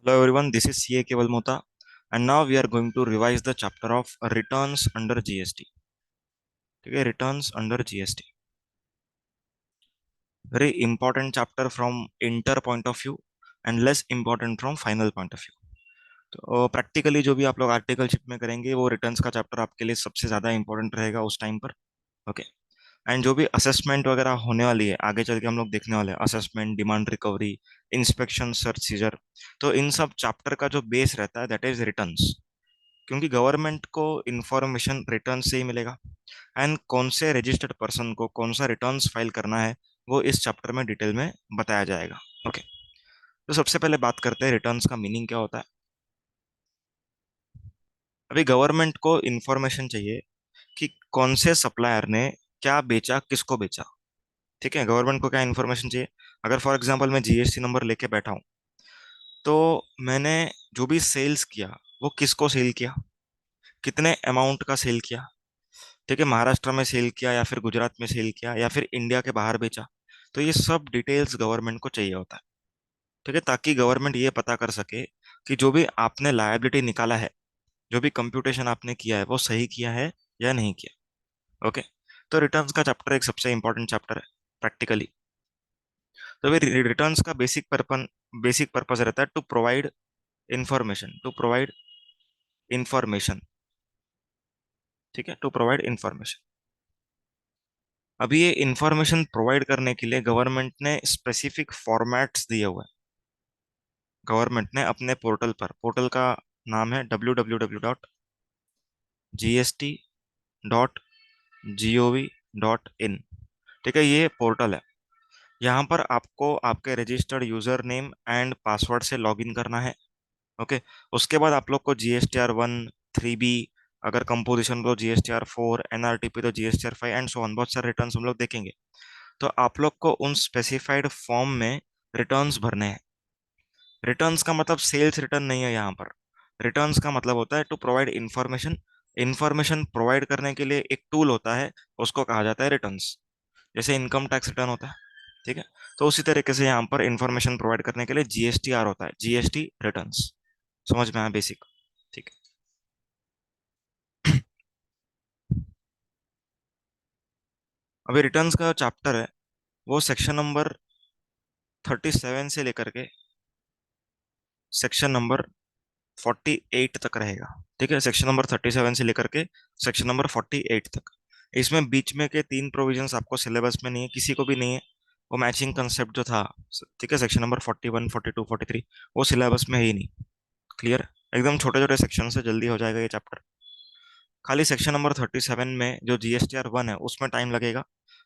Hello everyone, this is CA Keval Mota, and now we are going to revise the chapter of returns under GST. ठीक है, returns under GST. Very important chapter from inter point of view and less important from final point of view. तो practically जो भी आप लोग articleship में करेंगे वो रिटर्न्स का चैप्टर आपके लिए सबसे ज्यादा इंपॉर्टेंट रहेगा उस टाइम पर. ओके. एंड जो भी असेसमेंट वगैरह होने वाली है आगे चल के हम लोग देखने वाले हैं assessment, demand recovery, inspection, search seizure. तो इन सब चैप्टर का जो बेस रहता है दैट इज रिटर्न्स, क्योंकि गवर्नमेंट को इंफॉर्मेशन रिटर्न से ही मिलेगा. एंड कौन से रजिस्टर्ड पर्सन को कौन सा रिटर्न्स फाइल करना है वो इस चैप्टर में डिटेल में बताया जाएगा. ओके. तो सबसे पहले बात करते हैं रिटर्न्स का मीनिंग क्या होता है. अभी गवर्नमेंट को इंफॉर्मेशन चाहिए कि कौन से सप्लायर ने क्या बेचा, किसको बेचा. ठीक है, गवर्नमेंट को क्या इन्फॉर्मेशन चाहिए. अगर फॉर एग्जांपल मैं जीएसटी नंबर लेके बैठा हूँ तो मैंने जो भी सेल्स किया वो किसको सेल किया, कितने अमाउंट का सेल किया. ठीक है, महाराष्ट्र में सेल किया या फिर गुजरात में सेल किया या फिर इंडिया के बाहर बेचा. तो ये सब डिटेल्स गवर्नमेंट को चाहिए होता है. ठीक है, ताकि गवर्नमेंट ये पता कर सके कि जो भी आपने लायबिलिटी निकाला है, जो भी कंप्यूटेशन आपने किया है वो सही किया है या नहीं किया. ओके. तो रिटर्न्स का चैप्टर एक सबसे इंपॉर्टेंट चैप्टर है प्रैक्टिकली. तो रिटर्न्स का बेसिक पर्पस रहता है to provide information, to provide information. ठीक है, टू प्रोवाइड इंफॉर्मेशन. अभी ये इंफॉर्मेशन प्रोवाइड करने के लिए गवर्नमेंट ने स्पेसिफिक फॉर्मेट्स दिए हुए हैं. गवर्नमेंट ने अपने पोर्टल का नाम है www.gst.gov.in. ठीक है, ये पोर्टल है. यहाँ पर आपको आपके registered user name and password से लॉगिन करना है. ओके. उसके बाद आप लोग को GSTR 1, 3B, अगर कंपोजिशन तो GSTR 4, NRTP तो GSTR 5 एंड सो ऑन. बहुत सारे रिटर्न्स हम लोग देखेंगे. तो आप लोग को उन स्पेसिफाइड फॉर्म में रिटर्न्स भरने हैं. रिटर्न्स का मतलब सेल्स रिटर्न नहीं है यहाँ पर. रिटर्न्स का मतलब होता है to provide information. Information provide करने के लिए एक टूल होता है, उसको कहा जाता है रिटर्न्स. जैसे इनकम टैक्स रिटर्न होता है. ठीक है. तो उसी तरीके से यहाँ पर इंफॉर्मेशन प्रोवाइड करने के लिए GSTR होता है, GST रिटर्न्स. समझ में आया बेसिक. ठीक है. अभी रिटर्न्स का चैप्टर है वो सेक्शन नंबर 37 से लेकर के सेक्शन नंबर 48 तक रहेगा. ठीक है, सेक्शन नंबर 37 से लेकर के सेक्शन नंबर 48 तक. इसमें बीच में के 3 प्रोविजंस आपको सिलेबस में नहीं है, किसी को भी नहीं है. वो मैचिंग कंसेप्ट जो था, ठीक है, सेक्शन नंबर 41, 42, 43, वो सिलेबस में है ही नहीं. क्लियर. एकदम छोटे छोटे सेक्शन से जल्दी हो जाएगा ये चैप्टर. खाली सेक्शन नंबर 37 में जो GSTR 1 है उसमें टाइम लगेगा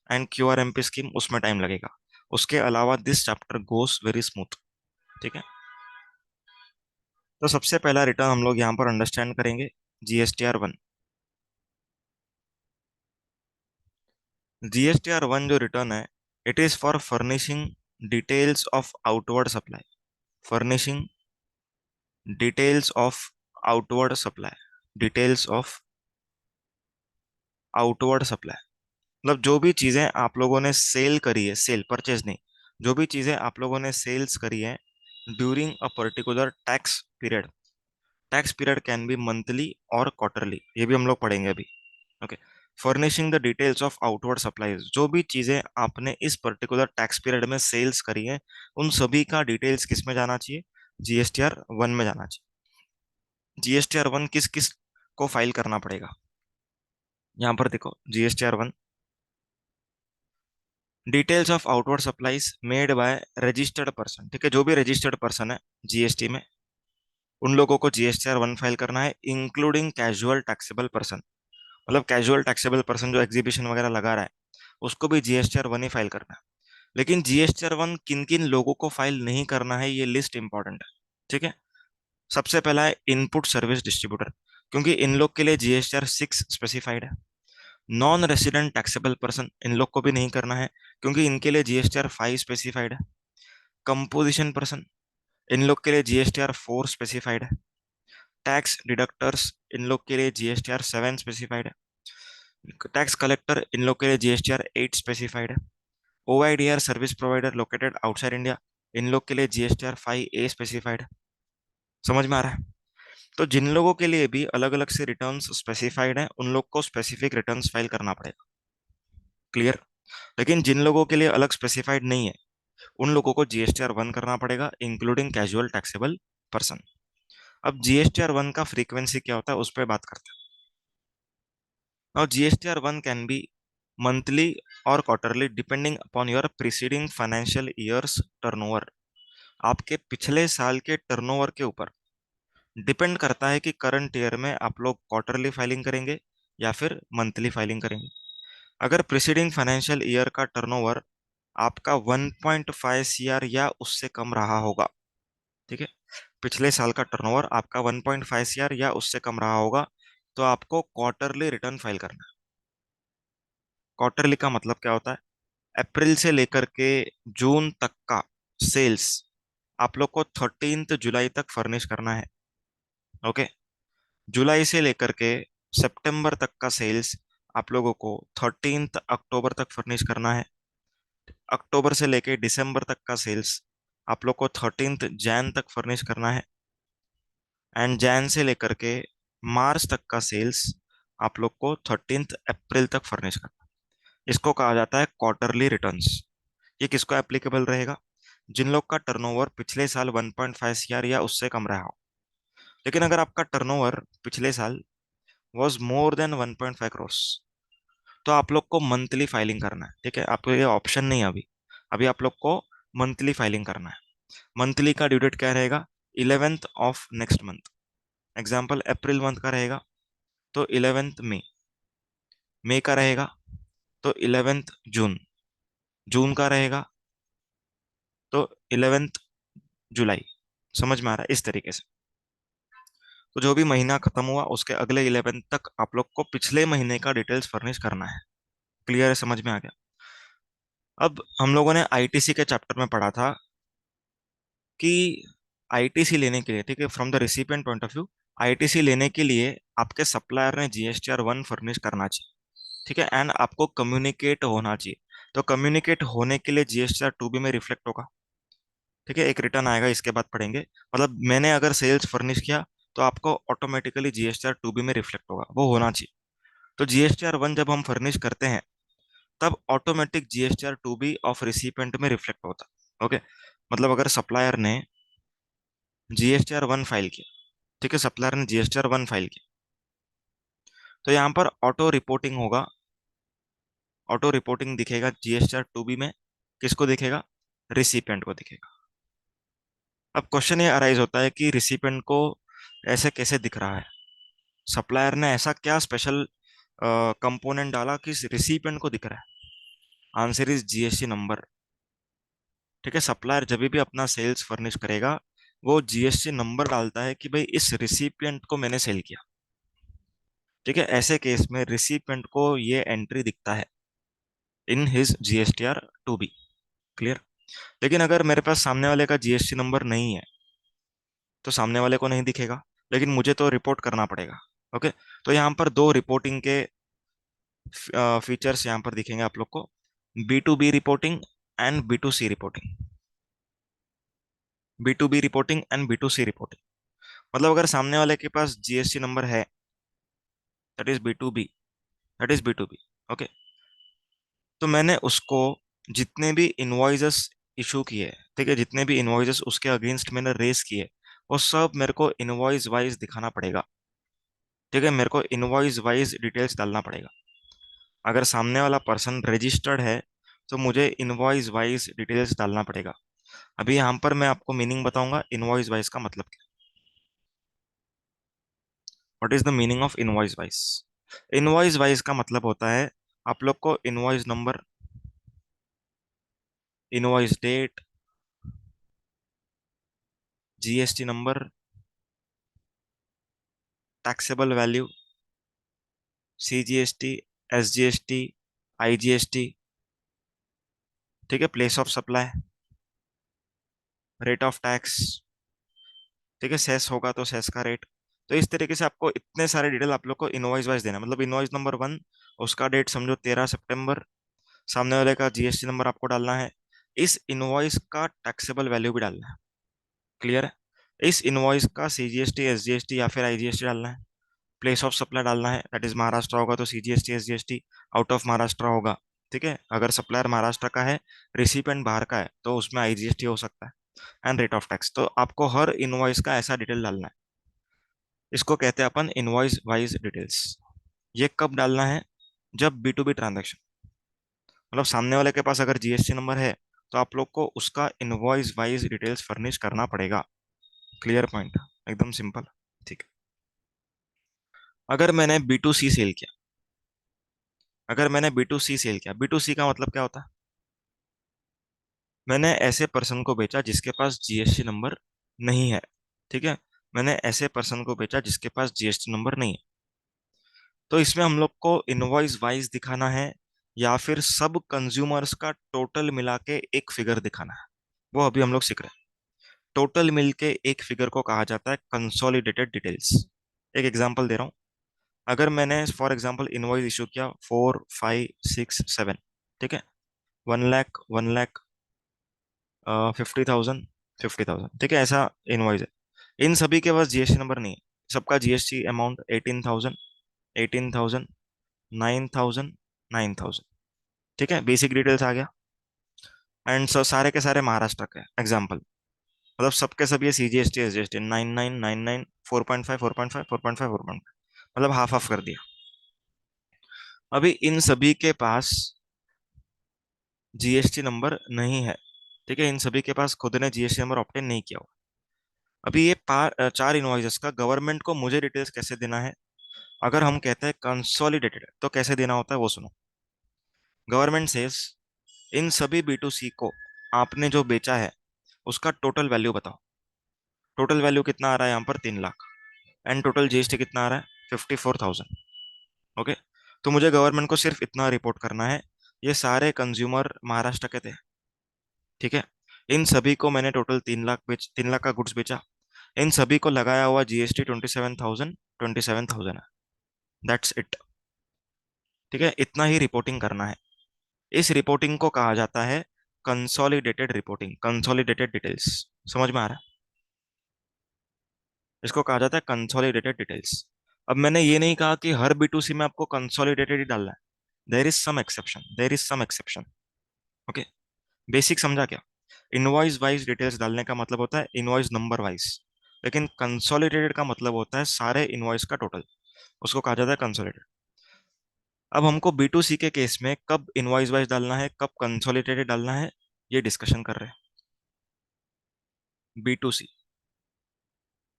एंड QRMP स्कीम उसमें टाइम लगेगा. उसके अलावा this chapter goes very smooth. ठीक है. तो सबसे पहला रिटर्न हम लोग यहाँ पर अंडरस्टैंड करेंगे. GSTR 1. GSTR 1 जो रिटर्न है, it is for furnishing details of outward supply. Furnishing details of outward supply. Details of outward supply मतलब जो भी चीजें आप लोगों ने सेल करी है, सेल परचेज नहीं, जो भी चीजें आप लोगों ने सेल्स करी है during a particular tax period. Tax period can be monthly और क्वार्टरली, ये भी हम लोग पढ़ेंगे अभी. Okay. Furnishing the details of outward supplies, जो भी चीजें आपने इस पर्टिकुलर टैक्स पीरियड में सेल्स करी है उन सभी का डिटेल्स किस में जाना चाहिए, GSTR 1 में जाना चाहिए. GSTR 1 किस किस को फाइल करना पड़ेगा. यहाँ पर देखो GSTR 1, details of outward supplies made by registered person. ठीक है, जो भी रजिस्टर्ड पर्सन है जीएसटी में उन लोगों को GSTR 1 फाइल करना है, इंक्लूडिंग कैजुअल टैक्सेबल पर्सन. मतलब कैजुअल टैक्सेबल पर्सन जो एग्जीबिशन वगैरह लगा रहा है उसको भी GSTR 1 ही फाइल करना है. लेकिन GSTR 1 किन किन लोगों को फाइल नहीं करना है ये लिस्ट इंपॉर्टेंट है. ठीक है. सबसे पहला है इनपुट सर्विस डिस्ट्रीब्यूटर, क्योंकि इन लोग के लिए GSTR 6 स्पेसिफाइड है. नॉन रेसिडेंट टैक्सेबल पर्सन, इन लोग को भी नहीं करना है क्योंकि इनके लिए GSTR 5 स्पेसिफाइड है. कंपोजिशन पर्सन, इन लोग के लिए GSTR 4 स्पेसिफाइड है. टैक्स डिडक्टर्स, इन लोग के लिए GSTR 7 स्पेसिफाइड है. टैक्स कलेक्टर, इन लोग के लिए GSTR 8 स्पेसिफाइड है. OIDR service provider located outside India, इन लोग के लिए GSTR 5A स्पेसिफाइड है. समझ में आ रहा है? तो जिन लोगों के लिए भी अलग अलग से रिटर्न्स स्पेसिफाइड है, उन लोग को स्पेसिफिक रिटर्न्स फाइल करना पड़ेगा। क्लियर? लेकिन जिन लोगों के लिए अलग स्पेसिफाइड नहीं है, उन लोगों को जीएसटीआर वन करना पड़ेगा, इंक्लूडिंग कैजुअल टैक्सेबल पर्सन। अब जीएसटीआर वन का फ्रीक्वेंसी क्या होता है, उस पर बात करते हैं। Now GSTR one can be monthly और quarterly depending upon your preceding financial years turnover. आपके पिछले साल के टर्नओवर के ऊपर डिपेंड करता है कि करंट ईयर में आप लोग क्वार्टरली फाइलिंग करेंगे या फिर मंथली फाइलिंग करेंगे। अगर प्रीसीडिंग फाइनेंशियल ईयर का टर्नओवर आपका 1.5 सीआर या उससे कम रहा होगा, ठीक है, पिछले साल का टर्नओवर आपका 1.5 सीआर या उससे कम रहा होगा, तो आपको क्वार्टरली रिटर्न फाइल करना है। क्वार्टरली का मतलब क्या होता है? अप्रैल से लेकर के जून तक का सेल्स आप लोग को 13 जुलाई तक फर्निश करना है। ओके? जुलाई से लेकर के सितंबर तक का सेल्स आप लोगों को 13 अक्टूबर तक फर्निश करना है। अक्टूबर से लेके दिसंबर तक का सेल्स आप लोग को 13 जैन तक फर्निश करना है। एंड जैन से लेकर के मार्च तक का सेल्स आप लोग को 13 अप्रैल तक फर्निश करना है। इसको कहा जाता है क्वार्टरली रिटर्न्स। ये किसको एप्लीकेबल रहेगा? जिन लोग का टर्नओवर पिछले साल 1.5 सीआर या उससे कम रहा हो। लेकिन अगर आपका टर्नओवर पिछले साल वॉज मोर देन 1.5 करोड़, तो आप लोग को मंथली फाइलिंग करना है। ठीक है, आपको ये ऑप्शन नहीं है अभी। अभी आप लोग को मंथली फाइलिंग करना है। मंथली का ड्यू डेट क्या रहेगा? 11th of next month. Example April month का रहेगा तो 11th मई। मई का रहेगा तो 11th जून। जून का रहेगा तो 11th जुलाई। समझ में आ रहा है? इस तरीके से। तो जो भी महीना खत्म हुआ उसके अगले 11 तक आप लोग को पिछले महीने का डिटेल्स फर्निश करना है। क्लियर है? समझ में आ गया? अब हम लोगों ने आईटीसी के चैप्टर में पढ़ा था कि आईटीसी लेने के लिए, ठीक है, from the recipient point of view, ITC लेने के लिए आपके सप्लायर ने जीएसटीआर वन फर्निश करना चाहिए। ठीक है, एंड आपको कम्युनिकेट होना चाहिए। तो कम्युनिकेट होने के लिए जीएसटीआर टू बी में रिफ्लेक्ट होगा। ठीक है, एक रिटर्न आएगा, इसके बाद पढ़ेंगे। मतलब मैंने अगर सेल्स फर्निश किया तो आपको ऑटोमेटिकली जीएसटीआर टू बी में रिफ्लेक्ट होगा, वो होना चाहिए। तो जीएसटीआर वन जब हम फर्निश करते हैं तब automatic GSTR two B of recipient में रिफ्लेक्ट होता है। ओके? मतलब अगर सप्लायर ने जीएसटीआर वन फाइल किया, ठीक है, सप्लायर ने जीएसटीआर वन फाइल किया, तो यहाँ पर ऑटो रिपोर्टिंग होगा। ऑटो रिपोर्टिंग दिखेगा जीएसटीआर टू बी में। किसको दिखेगा? रिसिपेंट को दिखेगा। अब क्वेश्चन ये अराइज होता है कि रिसिपेंट को ऐसे कैसे दिख रहा है? सप्लायर ने ऐसा क्या स्पेशल कंपोनेंट डाला कि रिसिपेंट को दिख रहा है? Answer is GST number. ठीक है, सप्लायर जब भी अपना सेल्स फर्निश करेगा वो जीएसटी नंबर डालता है कि भाई इस रिसिपिएंट को मैंने सेल किया। ठीक है, ऐसे केस में रिसिपिएंट को ये एंट्री दिखता है in his GSTR two B. Clear? लेकिन अगर मेरे पास सामने वाले का जीएसटी नंबर नहीं है तो सामने वाले को नहीं दिखेगा, लेकिन मुझे तो रिपोर्ट करना पड़ेगा। ओके? तो यहाँ पर दो रिपोर्टिंग के फीचर्स यहाँ पर दिखेंगे आप लोग को, B to B reporting and B to C reporting. B to B reporting and B to C reporting. मतलब अगर सामने वाले के पास जीएसटी नंबर है, that is B to B, that is B to B. Okay? तो मैंने उसको जितने भी इनवॉइसेस इशू किए, ठीक है, जितने भी इनवॉइसेस उसके अगेंस्ट मैंने रेस किए, वो सब मेरे को इनवॉइस वाइज दिखाना पड़ेगा। ठीक है, मेरे को इनवॉइस वाइज डिटेल्स डालना पड़ेगा। अगर सामने वाला पर्सन रजिस्टर्ड है तो मुझे इनवॉइस वाइज डिटेल्स डालना पड़ेगा। अभी यहाँ पर मैं आपको मीनिंग बताऊंगा इनवॉइस वाइज का मतलब क्या। What is the meaning of invoice wise? Invoice wise का मतलब होता है आप लोग को invoice number, invoice date, GST number, taxable value, CGST, SGST, IGST, ठीक है, place of supply, rate of tax, ठीक है, सेस होगा तो सेस का रेट। तो इस तरीके से आपको इतने सारे डिटेल आप लोग को इनवॉइस वाइज देना है। मतलब इनवॉइस नंबर वन, उसका डेट समझो 13 सितंबर, सामने वाले का जीएसटी नंबर आपको डालना है, इस इनवॉइस का टैक्सेबल वैल्यू भी डालना है। क्लियर है? इस इनवॉइस का सीजीएसटी, एसजीएसटी या फिर आईजीएसटी डालना है। प्लेस ऑफ सप्लाई डालना है, दैट इज महाराष्ट्र होगा तो CGST SGST. Out of Maharashtra होगा, ठीक है, अगर सप्लायर महाराष्ट्र का है, रिसिपेंट बाहर का है, तो उसमें आईजीएसटी हो सकता है। एंड रेट ऑफ टैक्स, तो आपको हर इनवॉइस का ऐसा डिटेल डालना है। इसको कहते हैं अपन इनवॉइस वाइज डिटेल्स। ये कब डालना है? जब बी टू बी ट्रांजेक्शन, मतलब सामने वाले के पास अगर जीएसटी नंबर है, तो आप लोग को उसका इनवॉइस वाइज डिटेल्स फर्निश करना पड़ेगा। क्लियर पॉइंट, एकदम सिंपल। ठीक है। अगर मैंने बी टू सी सेल किया, अगर मैंने बी टू सी सेल किया, बी टू सी का मतलब क्या होता है? मैंने ऐसे पर्सन को बेचा जिसके पास जीएसटी नंबर नहीं है, ठीक है, मैंने ऐसे पर्सन को बेचा जिसके पास जीएसटी नंबर नहीं है। तो इसमें हम लोग को इनवॉइस वाइज दिखाना है, या फिर सब कंज्यूमर्स का टोटल मिला के एक फिगर दिखाना है, वो अभी हम लोग सीख रहे हैं। टोटल मिल के एक फिगर को कहा जाता है कंसोलिडेटेड डिटेल्स। एक एग्जांपल दे रहा हूँ। अगर मैंने फॉर एग्जांपल इनवॉइस इशू किया 4 5 6 7, ठीक है, 1 लाख, 1 लाख, 50,000, 50,000, ठीक है, ऐसा इनवॉइस है। इन सभी के पास जीएसटी नंबर नहीं है। सबका जीएसटी अमाउंट 18,000, 18,000, 9,000, 9,000, ठीक है, बेसिक डिटेल्स आ गया। एंड सारे के सारे महाराष्ट्र के एग्जाम्पल, मतलब सबके सब ये सीजीएसटी एसजीएसटी 9999, 4.5, 4.5, 4.5, 4.5, मतलब हाफ हाफ कर दिया। अभी इन सभी के पास जीएसटी नंबर नहीं है, ठीक है, इन सभी के पास खुद ने जीएसटी नंबर ऑब्टेन नहीं किया हुआ। अभी ये चार इनवॉइसेस का गवर्नमेंट को मुझे डिटेल्स कैसे देना है? अगर हम कहते हैं कंसोलिडेटेड, तो कैसे देना होता है वो सुनो। गवर्नमेंट सेज इन सभी बी टू सी को आपने जो बेचा है उसका टोटल वैल्यू बताओ। टोटल वैल्यू कितना आ रहा है यहाँ पर? 3 लाख। एंड टोटल जीएसटी कितना आ रहा है? 54,000। ओके, तो मुझे गवर्नमेंट को सिर्फ इतना रिपोर्ट करना है, ये सारे कंज्यूमर महाराष्ट्र के थे, ठीक है, इन सभी को मैंने टोटल 3 लाख 3 लाख का गुड्स बेचा, इन सभी को लगाया हुआ जीएसटी 27,000, 27,000 है, दैट्स इट। ठीक है, इतना ही रिपोर्टिंग करना है। इस रिपोर्टिंग को कहा जाता है कंसोलिडेटेड रिपोर्टिंग, कंसोलिडेटेड डिटेल्स। समझ में आ रहा है? इसको कहा जाता है कंसोलिडेटेड डिटेल्स। अब मैंने ये नहीं कहा कि हर बी टू सी में आपको कंसोलिडेटेड ही डालना है। There is some exception, there is some exception. Okay, basic समझा क्या? इनवॉइस वाइज डिटेल्स डालने का मतलब होता है इनवॉइस नंबर वाइज, लेकिन कंसोलिडेटेड का मतलब होता है सारे इनवॉइस का टोटल, उसको कहा जाता है कंसोलिडेटेड। अब हमको बी टू सी के केस में कब इनवॉइस वाइज डालना है, कब कंसोलिडेटेड डालना है, ये डिस्कशन कर रहे हैं। बी टू सी,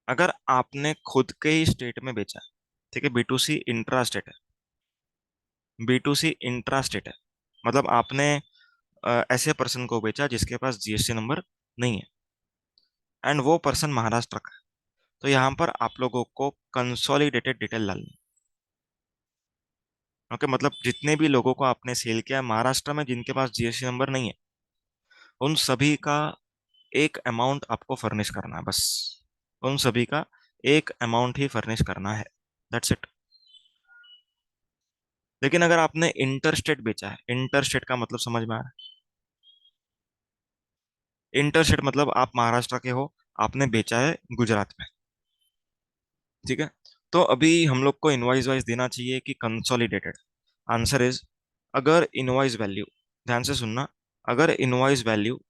अगर आपने खुद के ही स्टेट में बेचा है, ठीक है, B to C intra state है, B to C intra state है, मतलब आपने ऐसे पर्सन को बेचा जिसके पास जीएसटी नंबर नहीं है, एंड वो पर्सन महाराष्ट्र का है, तो यहाँ पर आप लोगों को कंसोलिडेटेड डिटेल डालनी। ओके, मतलब जितने भी लोगों को आपने सेल किया है महाराष्ट्र में जिनके पास जीएसटी नंबर नहीं है, उन सभी का एक अमाउंट आपको फर्निश करना है बस। उन सभी का एक अमाउंट ही फर्निश करना है, दैट्स इट। लेकिन अगर आपने इंटर स्टेट बेचा है, इंटर स्टेट का मतलब समझ में आ रहा है? इंटर स्टेट मतलब आप महाराष्ट्र के हो, आपने बेचा है गुजरात में, ठीक है, तो अभी हम लोग को इनवॉइस वाइज देना चाहिए कि कंसोलिडेटेड? आंसर इज, अगर इनवॉइस वैल्यू, ध्यान से सुनना, अगर इनवॉइस वैल्यू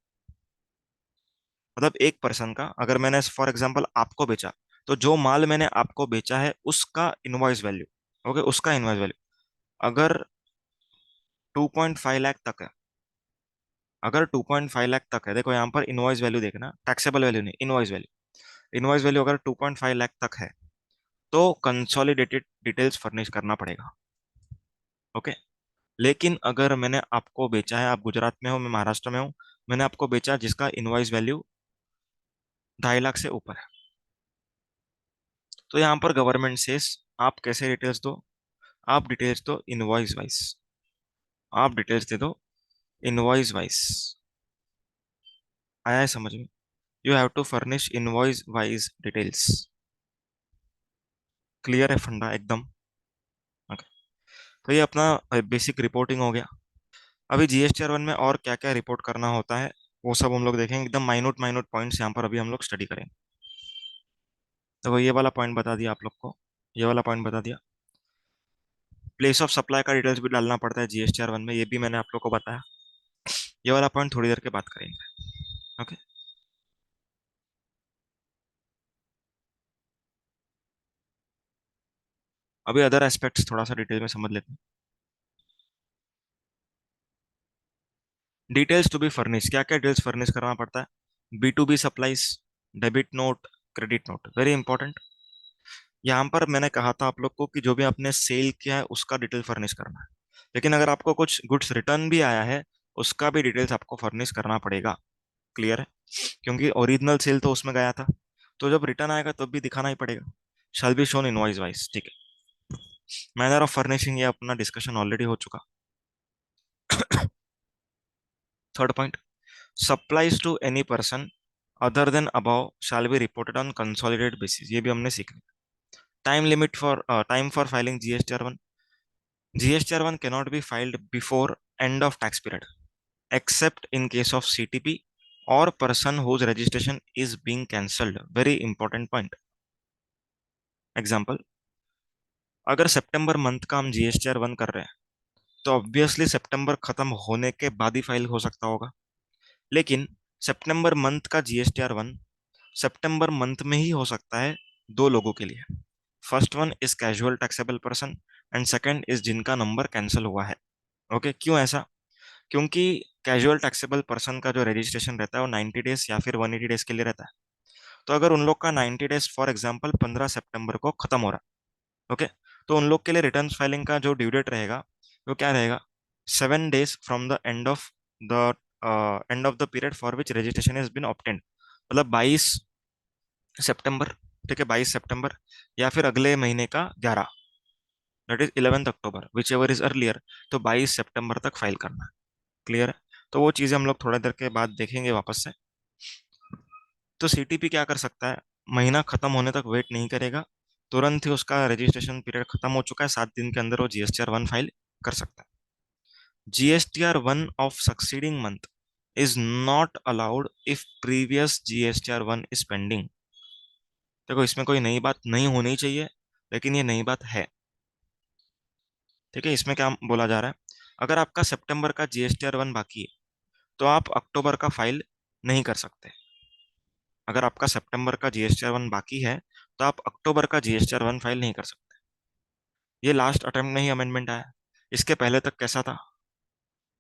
मतलब एक पर्सन का, अगर मैंने फॉर एग्जांपल आपको बेचा, तो जो माल मैंने आपको बेचा है उसका इनवॉइस वैल्यू, ओके, उसका इनवॉइस वैल्यू अगर 2.5 लाख तक है, अगर 2.5 लाख तक है, देखो यहाँ पर इनवॉइस वैल्यू देखना, टैक्सेबल वैल्यू नहीं, इनवॉइस वैल्यू। इनवॉइस वैल्यू अगर 2.5 लाख तक है, तो कंसोलिडेटेड डिटेल्स फर्निश करना पड़ेगा। ओके, लेकिन अगर मैंने आपको बेचा है, आप गुजरात में हो, मैं महाराष्ट्र में हूँ, मैंने आपको बेचा जिसका इनवॉइस वैल्यू 2.5 लाख से ऊपर है, तो यहाँ पर गवर्नमेंट से आप कैसे डिटेल्स दो? आप डिटेल्स दो इनवॉइस वाइज, आप डिटेल्स दे दो इनवॉइस वाइज। आया है समझ में? You have to furnish invoice wise details. Clear है फंडा एकदम? ओके, तो ये अपना बेसिक रिपोर्टिंग हो गया। अभी जीएसटीआर वन में और क्या क्या रिपोर्ट करना होता है वो सब हम लोग देखेंगे, एकदम माइन्यूट माइन्यूट पॉइंट्स यहाँ पर अभी हम लोग स्टडी करेंगे। तो ये वाला पॉइंट बता दिया आप लोग को, ये वाला पॉइंट बता दिया। प्लेस ऑफ सप्लाई का डिटेल्स भी डालना पड़ता है GSTR 1 में, ये भी मैंने आप लोग को बताया। ये वाला पॉइंट थोड़ी देर के बात करेंगे। ओके। अभी अदर एस्पेक्ट्स थोड़ा सा डिटेल में समझ लेते हैं। डिटेल्स टू बी फर्निश, क्या क्या डिटेल्स फर्निश करना पड़ता है? B2B supplies, debit note, credit note, very important. यहाँ पर मैंने कहा था आप लोग को कि जो भी आपने सेल किया है उसका डिटेल फर्निश करना है, लेकिन अगर आपको कुछ गुड्स रिटर्न भी आया है उसका भी डिटेल्स आपको फर्निश करना पड़ेगा। क्लियर है? क्योंकि ओरिजिनल सेल तो उसमें गया था, तो जब रिटर्न आएगा तब भी दिखाना ही पड़ेगा। Shall be shown invoice wise, ठीक है। मैनर ऑफ फर्निशिंग, ये अपना डिस्कशन ऑलरेडी हो चुका। Third point, supplies to any person other than above shall be reported on consolidated basis, ये भी हमने सीख लिया। Time limit for time for filing GSTR 1, GSTR 1 cannot be filed before end of tax period except in case of CTP or person whose registration is being cancelled, very important point। Example, अगर सितंबर month का हम GSTR 1 कर रहे हैं तो obviously सितंबर खत्म होने के बाद ही फाइल हो सकता होगा, लेकिन सितंबर मंथ का GSTR 1 सितंबर मंथ में ही हो सकता है दो लोगों के लिए। First one is casual taxable person and second is जिनका नंबर कैंसिल हुआ है। ओके, क्यों ऐसा? क्योंकि कैजुअल टैक्सेबल पर्सन का जो रजिस्ट्रेशन रहता है वो 90 डेज या फिर 180 डेज के लिए रहता है। तो अगर उन लोग का 90 डेज फॉर एग्जाम्पल 15 सितंबर को खत्म हो रहा है, ओके, तो उन लोग के लिए रिटर्न फाइलिंग का जो ड्यू डेट रहेगा वो क्या रहेगा? 7 days from the the end of the period for which registration has been obtained, मतलब 22 सितंबर, ठीक है, 22 सितंबर, या फिर अगले महीने का 11, that is 11 October, which ever is earlier. तो 22 सितंबर तक फाइल करना है। क्लियर है? तो वो चीजें हम लोग थोड़ा देर के बाद देखेंगे वापस से। तो CTP क्या कर सकता है? महीना खत्म होने तक वेट नहीं करेगा, तुरंत ही उसका रजिस्ट्रेशन पीरियड खत्म हो चुका है, 7 दिन के अंदर वो GSTR 1 फाइल कर सकता है। GSTR 1 of succeeding month is not allowed if previous GSTR 1 is pending। देखो, इसमें कोई नई बात नहीं होनी चाहिए, लेकिन ये नई बात है। ठीक है, इसमें क्या बोला जा रहा है? अगर आपका सितंबर का GSTR 1 बाकी है तो आप अक्टूबर का फाइल नहीं कर सकते। अगर आपका सितंबर का GSTR 1 बाकी है तो आप अक्टूबर का GSTR 1 फाइल नहीं कर सकते। ये लास्ट अटेम्प्ट में ही अमेंडमेंट आया। इसके पहले तक कैसा था?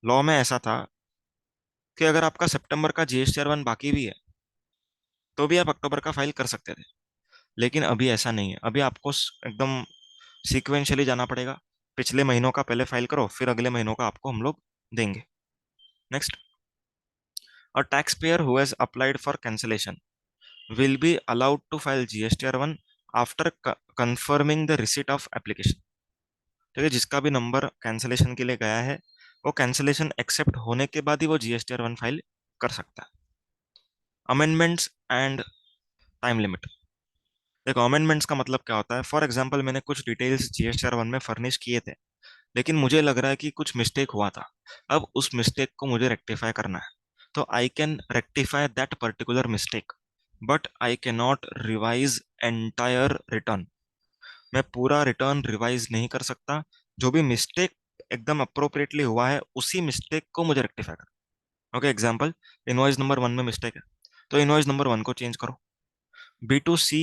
लॉ में ऐसा था कि अगर आपका सितंबर का GSTR 1 बाकी भी है तो भी आप अक्टूबर का फाइल कर सकते थे, लेकिन अभी ऐसा नहीं है। अभी आपको एकदम सीक्वेंशियली जाना पड़ेगा। पिछले महीनों का पहले फाइल करो, फिर अगले महीनों का आपको हम लोग देंगे। Next, a tax payer who has applied for cancellation will be allowed to file GSTR 1 after confirming the receipt of application। ठीक है, जिसका भी नंबर कैंसिलेशन के लिए गया है वो कैंसिलेशन एक्सेप्ट होने के बाद ही वो GSTR 1 फाइल कर सकता है। Amendments and time limit. देखो, अमेंडमेंट्स का मतलब क्या होता है? फॉर एग्जांपल, मैंने कुछ डिटेल्स GSTR 1 में फर्निश किए थे, लेकिन मुझे लग रहा है कि कुछ मिस्टेक हुआ था। अब उस मिस्टेक को मुझे रेक्टिफाई करना है, तो I can rectify that particular mistake, but I can not revise entire return. मैं पूरा रिटर्न रिवाइज नहीं कर सकता। जो भी मिस्टेक एकदम अप्रोप्रिएटली हुआ है उसी मिस्टेक को मुझे रेक्टिफाई करना। ओके, एग्जाम्पल, इनवॉइस नंबर 1 में मिस्टेक है तो इनवॉइस नंबर 1 को चेंज करो। B2C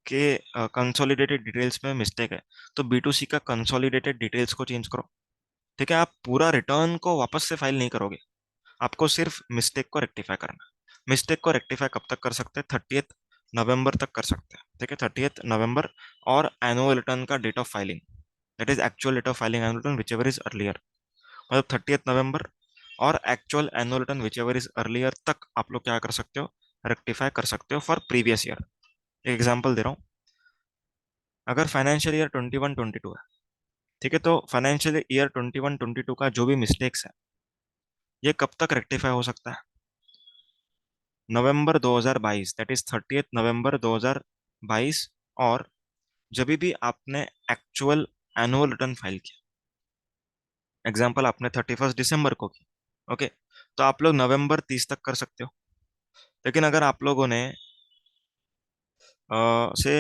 के कंसोलिडेटेड डिटेल्स में मिस्टेक है तो B2C का कंसोलिडेटेड डिटेल्स को चेंज करो। ठीक है, आप पूरा रिटर्न को वापस से फाइल नहीं करोगे, आपको सिर्फ मिस्टेक को रेक्टिफाई करना है। मिस्टेक को रेक्टिफाई कब तक कर सकते हैं? 30 नवंबर तक कर सकते हैं। ठीक है, 30 नवंबर। और एनुअल रिटर्न का date of filing, that is actual date of filing annual return whichever is earlier, मतलब 30 नवंबर और actual annual return whichever is earlier तक आप लोग क्या कर सकते हो? रेक्टिफाई कर सकते हो फॉर प्रीवियस ईयर। एक एग्जाम्पल दे रहा हूँ, अगर फाइनेंशियल ईयर 21-22 है, ठीक है, तो फाइनेंशियल ईयर 21-22 का जो भी मिस्टेक्स है ये कब तक रेक्टिफाई हो सकता है? नवंबर 2022, दैट इज 30 नवंबर 2022। और जब भी आपने एक्चुअल एनुअल रिटर्न फाइल किया, एग्जाम्पल आपने 31 दिसंबर को की, ओके, तो आप लोग नवंबर 30 तक कर सकते हो। लेकिन अगर आप लोगों ने से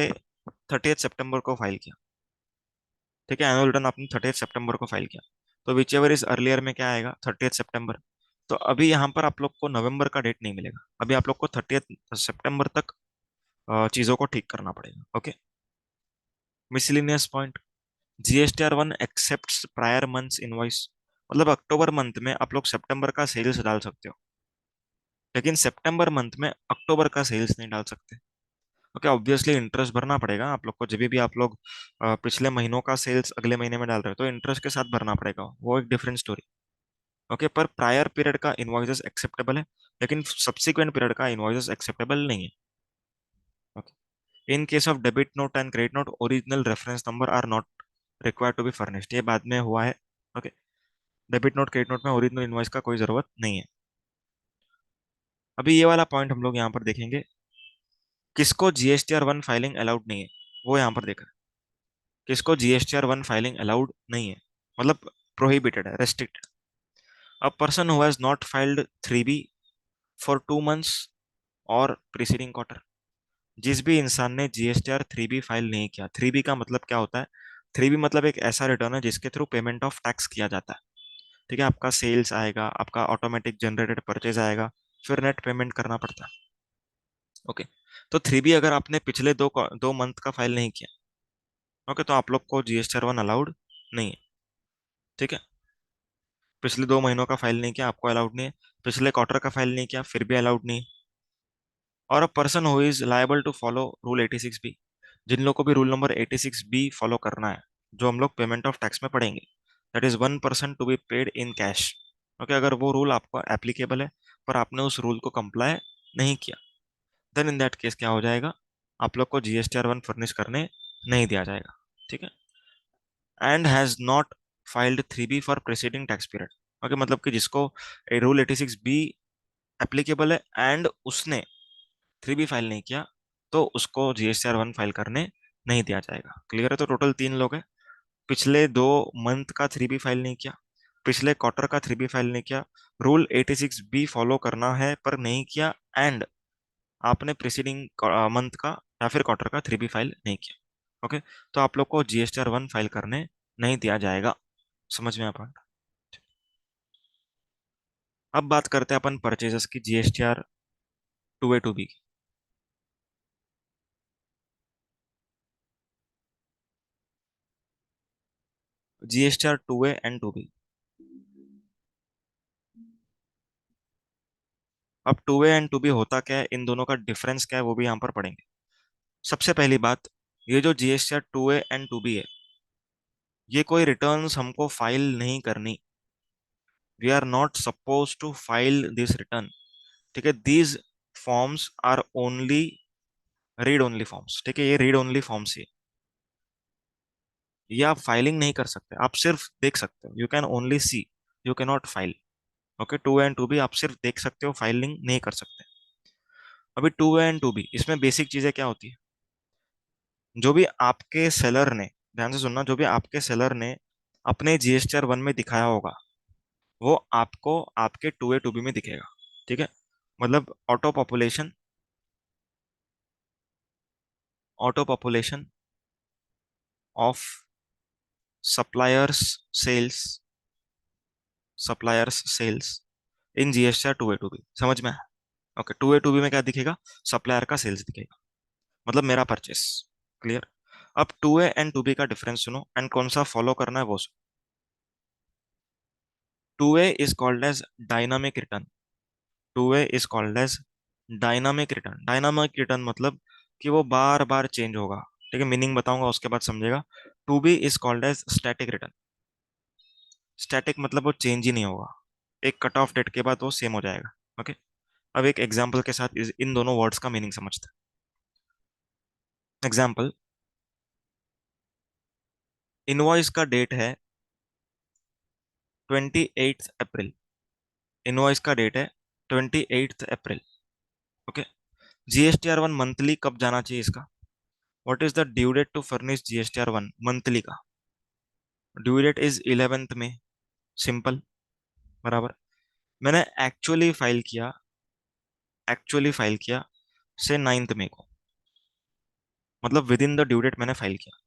30 सितंबर को फाइल किया। ठीक है, एनुअल रिटर्न आपने 30 सितंबर को फाइल किया, तो विच एवर इज अर्लियर में क्या आएगा, 30 सितंबर। तो अभी यहाँ पर आप लोग को नवंबर का डेट नहीं मिलेगा, अभी आप लोग को 30 सितंबर तक चीजों को ठीक करना पड़ेगा। Okay. Miscellaneous point, GSTR 1 except prior months invoice. मतलब अक्टूबर मंथ में आप लोग सितंबर का सेल्स डाल सकते हो, लेकिन सितंबर मंथ में अक्टूबर का सेल्स नहीं डाल सकते। ओके, ऑब्वियसली इंटरेस्ट भरना पड़ेगा आप लोग को, जब भी आप लोग पिछले महीनों का सेल्स अगले महीने में डाल रहे हो तो इंटरेस्ट के साथ भरना पड़ेगा, वो एक डिफरेंट स्टोरी। ओके, पर प्रायर पीरियड का इनवॉइसेस एक्सेप्टेबल है, लेकिन सब्सिक्वेंट पीरियड का इनवॉइसेस एक्सेप्टेबल नहीं है। Okay, in case of debit note and credit note original reference number are not required to be furnished, ये बाद में हुआ है। Okay, debit note credit note में ओरिजिनल इनवॉइस का कोई जरूरत नहीं है। अभी ये वाला पॉइंट हम लोग यहाँ पर देखेंगे, किसको GSTR 1 फाइलिंग अलाउड नहीं है, वो यहाँ पर देखा। किसको GSTR 1 फाइलिंग अलाउड नहीं है, मतलब प्रोहिबिटेड है, restricted. A person who has not filed 3B for 2 months और प्रीसीडिंग क्वार्टर। जिस भी इंसान ने GSTR 3B फाइल नहीं किया, 3B का मतलब क्या होता है, 3B मतलब एक ऐसा रिटर्न है जिसके थ्रू पेमेंट ऑफ टैक्स किया जाता है। ठीक है, आपका सेल्स आएगा, आपका ऑटोमेटिक जनरेटेड परचेज आएगा, फिर नेट पेमेंट करना पड़ता है। ओके, तो 3B अगर आपने पिछले 2 मंथ का फाइल नहीं किया, ओके, तो आप लोग को GSTR 1 अलाउड नहीं है। ठीक है, पिछले 2 महीनों का फाइल नहीं किया, आपको अलाउड नहीं है। पिछले क्वार्टर का फाइल नहीं किया, फिर भी अलाउड नहीं है। और a person who is liable to follow rule 86B, जिन लोगों को भी रूल नंबर 86B फॉलो करना है, जो हम लोग पेमेंट ऑफ टैक्स में पढ़ेंगे, that is 1% to be paid in cash. Okay, अगर वो रूल आपको एप्लीकेबल है पर आपने उस रूल को कंप्लाई नहीं किया, देन इन दैट केस क्या हो जाएगा, आप लोग को GSTR 1 फर्निश करने नहीं दिया जाएगा। ठीक है, and has not filed 3B for presiding tax period. Okay, मतलब कि जिसको रूल 86B एप्लीकेबल है एंड उसने 3B फाइल नहीं किया, तो उसको GSTR 1 फाइल करने नहीं दिया जाएगा। क्लियर है, तो टोटल 3 लोग हैं। पिछले 2 मंथ का 3B फाइल नहीं किया, पिछले क्वार्टर का 3B फाइल नहीं किया, रूल 86B फॉलो करना है पर नहीं किया, एंड आपने प्रीसीडिंग मंथ का या फिर क्वार्टर का 3B फाइल नहीं किया। ओके, तो आप लोग को GSTR 1 फाइल करने नहीं दिया जाएगा। समझ में आप? अब बात करते हैं अपन परचेजेस की, GSTR 2A 2B की। GSTR 2A and 2B। अब 2A एंड 2B होता क्या है, इन दोनों का डिफरेंस क्या है, वो भी यहाँ पर पढ़ेंगे। सबसे पहली बात, ये जो GSTR 2A एंड 2B है, ये कोई रिटर्न्स हमको फाइल नहीं करनी। We are not suppose to file this return. ठीक है, these forms are only read only forms. ठीक है, ये रीड ओनली फॉर्म्स है, ये आप फाइलिंग नहीं कर सकते, आप सिर्फ देख सकते हो, you can only see, you can not file. Okay, 2A and 2B आप सिर्फ देख सकते हो, फाइलिंग नहीं कर सकते। अभी 2A एंड 2B इसमें बेसिक चीजें क्या होती है, जो भी आपके सेलर ने, ध्यान से सुनना, जो भी आपके सेलर ने अपने GSTR 1 में दिखाया होगा, वो आपको आपके 2A 2B में दिखेगा। ठीक है, मतलब auto population of suppliers sales, suppliers sales in GSTR 2A 2B, समझ में? ओके, 2A 2B में क्या दिखेगा, सप्लायर का सेल्स दिखेगा, मतलब मेरा परचेस। क्लियर? अब 2A एंड 2B का डिफरेंस सुनो एंड कौन सा फॉलो करना है वो सुनो। 2A is called as dynamic return. 2A is called as dynamic return. Dynamic return मतलब कि वो बार बार चेंज होगा। ठीक है, मीनिंग बताऊंगा उसके बाद समझेगा। 2B is called as static return. Static मतलब वो चेंज ही नहीं होगा, एक कट ऑफ डेट के बाद वो सेम हो जाएगा। ओके, अब एक एग्जाम्पल के साथ इन दोनों वर्ड्स का मीनिंग समझते हैं। एग्जाम्पल, इनवॉइस का डेट है 28 अप्रैल। इनवॉइस का डेट है 28 अप्रैल। ओके, GSTR 1 मंथली कब जाना चाहिए इसका, what is the due date to furnish GSTR 1 monthly का? ड्यू डेट इज 11th में। सिंपल, बराबर। मैंने एक्चुअली फाइल किया से 9th मई को। मतलब within the due date मैंने फाइल किया,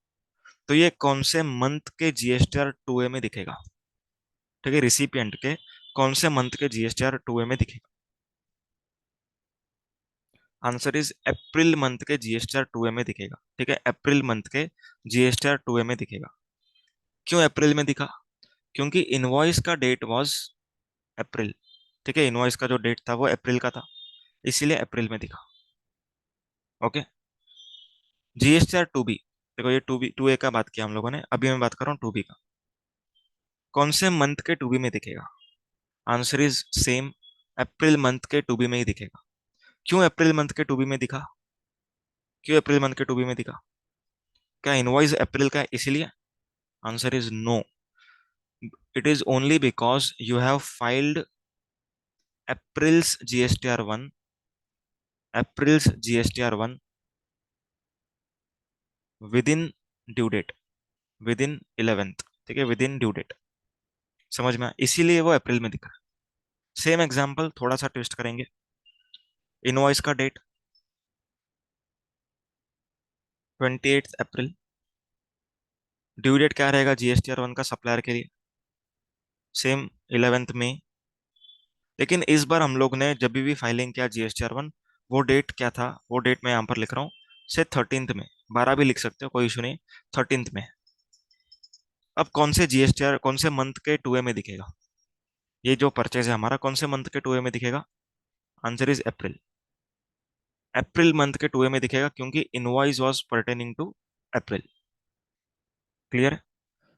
तो ये कौन से मंथ के जीएसटीआर 2A में दिखेगा? ठीक है, रिसिपिएंट के कौन से मंथ के जीएसटीआर 2A में दिखेगा? आंसर इज अप्रैल मंथ के जीएसटीआर 2A में दिखेगा। ठीक है, अप्रैल मंथ के जीएसटीआर 2A में दिखेगा। क्यों अप्रैल में दिखा? क्योंकि इनवॉइस का डेट वाज अप्रैल। ठीक है, इनवॉइस का जो डेट था वो अप्रैल का था, इसीलिए अप्रैल में दिखा। ओके। जीएसटीआर 2B, देखो ये 2A का बात किया हम लोगों ने, अभी मैं बात कर रहा हूँ 2B का। कौन से मंथ के 2B में दिखेगा? Answer is same, April month के 2B में ही दिखेगा। क्यों अप्रैल मंथ के 2B में दिखा? क्यों अप्रैल मंथ के 2B में दिखा? क्या इनवॉइस अप्रैल का है इसीलिए? Answer is no, it is only because you have filed April's GSTR 1, April's GSTR 1 within due date, within 11th। ठीक है, विद इन ड्यू डेट। समझ में आया? इसीलिए वो अप्रैल में दिखा। सेम एग्जांपल थोड़ा सा ट्विस्ट करेंगे। इनवॉइस का डेट 28 अप्रैल, ड्यू डेट क्या रहेगा जीएसटीआर 1 का सप्लायर के लिए? सेम 11th मई। लेकिन इस बार हम लोग ने जब भी फाइलिंग किया जीएसटीआर 1, वो डेट क्या था? वो डेट मैं यहाँ पर लिख रहा हूँ, से 13th में, 12 भी लिख सकते हो, कोई इशू नहीं, 13th में। अब कौन से जीएसटीआर, कौन से मंथ के 2A में दिखेगा? ये जो परचेज है हमारा, कौन से मंथ के 2A में दिखेगा? Answer is April. April month के 2A में दिखेगा क्योंकि invoice was pertaining to April. Clear है?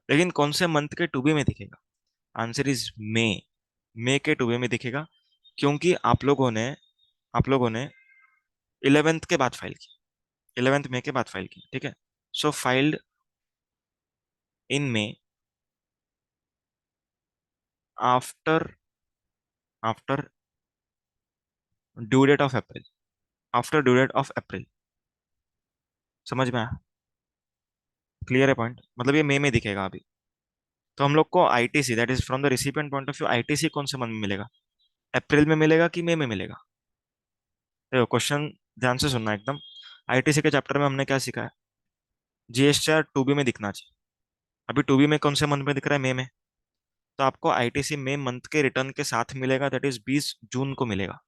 लेकिन कौन से मंथ के 2B में दिखेगा? आंसर इज मई। मई के 2A में दिखेगा क्योंकि आप लोगों ने 11th के बाद फाइल की, 11th मई के बाद फाइल की। ठीक है, so filed in May after, after due date of April, after due date of April. समझ में आया? क्लियर है पॉइंट? मतलब ये मई में दिखेगा अभी। तो हम लोग को ITC, that is from the recipient point of view, ITC कौन से मंथ में मिलेगा? अप्रैल में मिलेगा कि मई में मिलेगा? देखो क्वेश्चन ध्यान से सुनना एकदम। आईटीसी के चैप्टर में हमने क्या सीखा है? जीएसटीआर 2B में दिखना चाहिए। अभी 2B में कौन से मंथ में दिख रहा है? मई में। तो आपको आईटीसी मई मंथ के रिटर्न के साथ मिलेगा, दैट इज 20 जून को मिलेगा।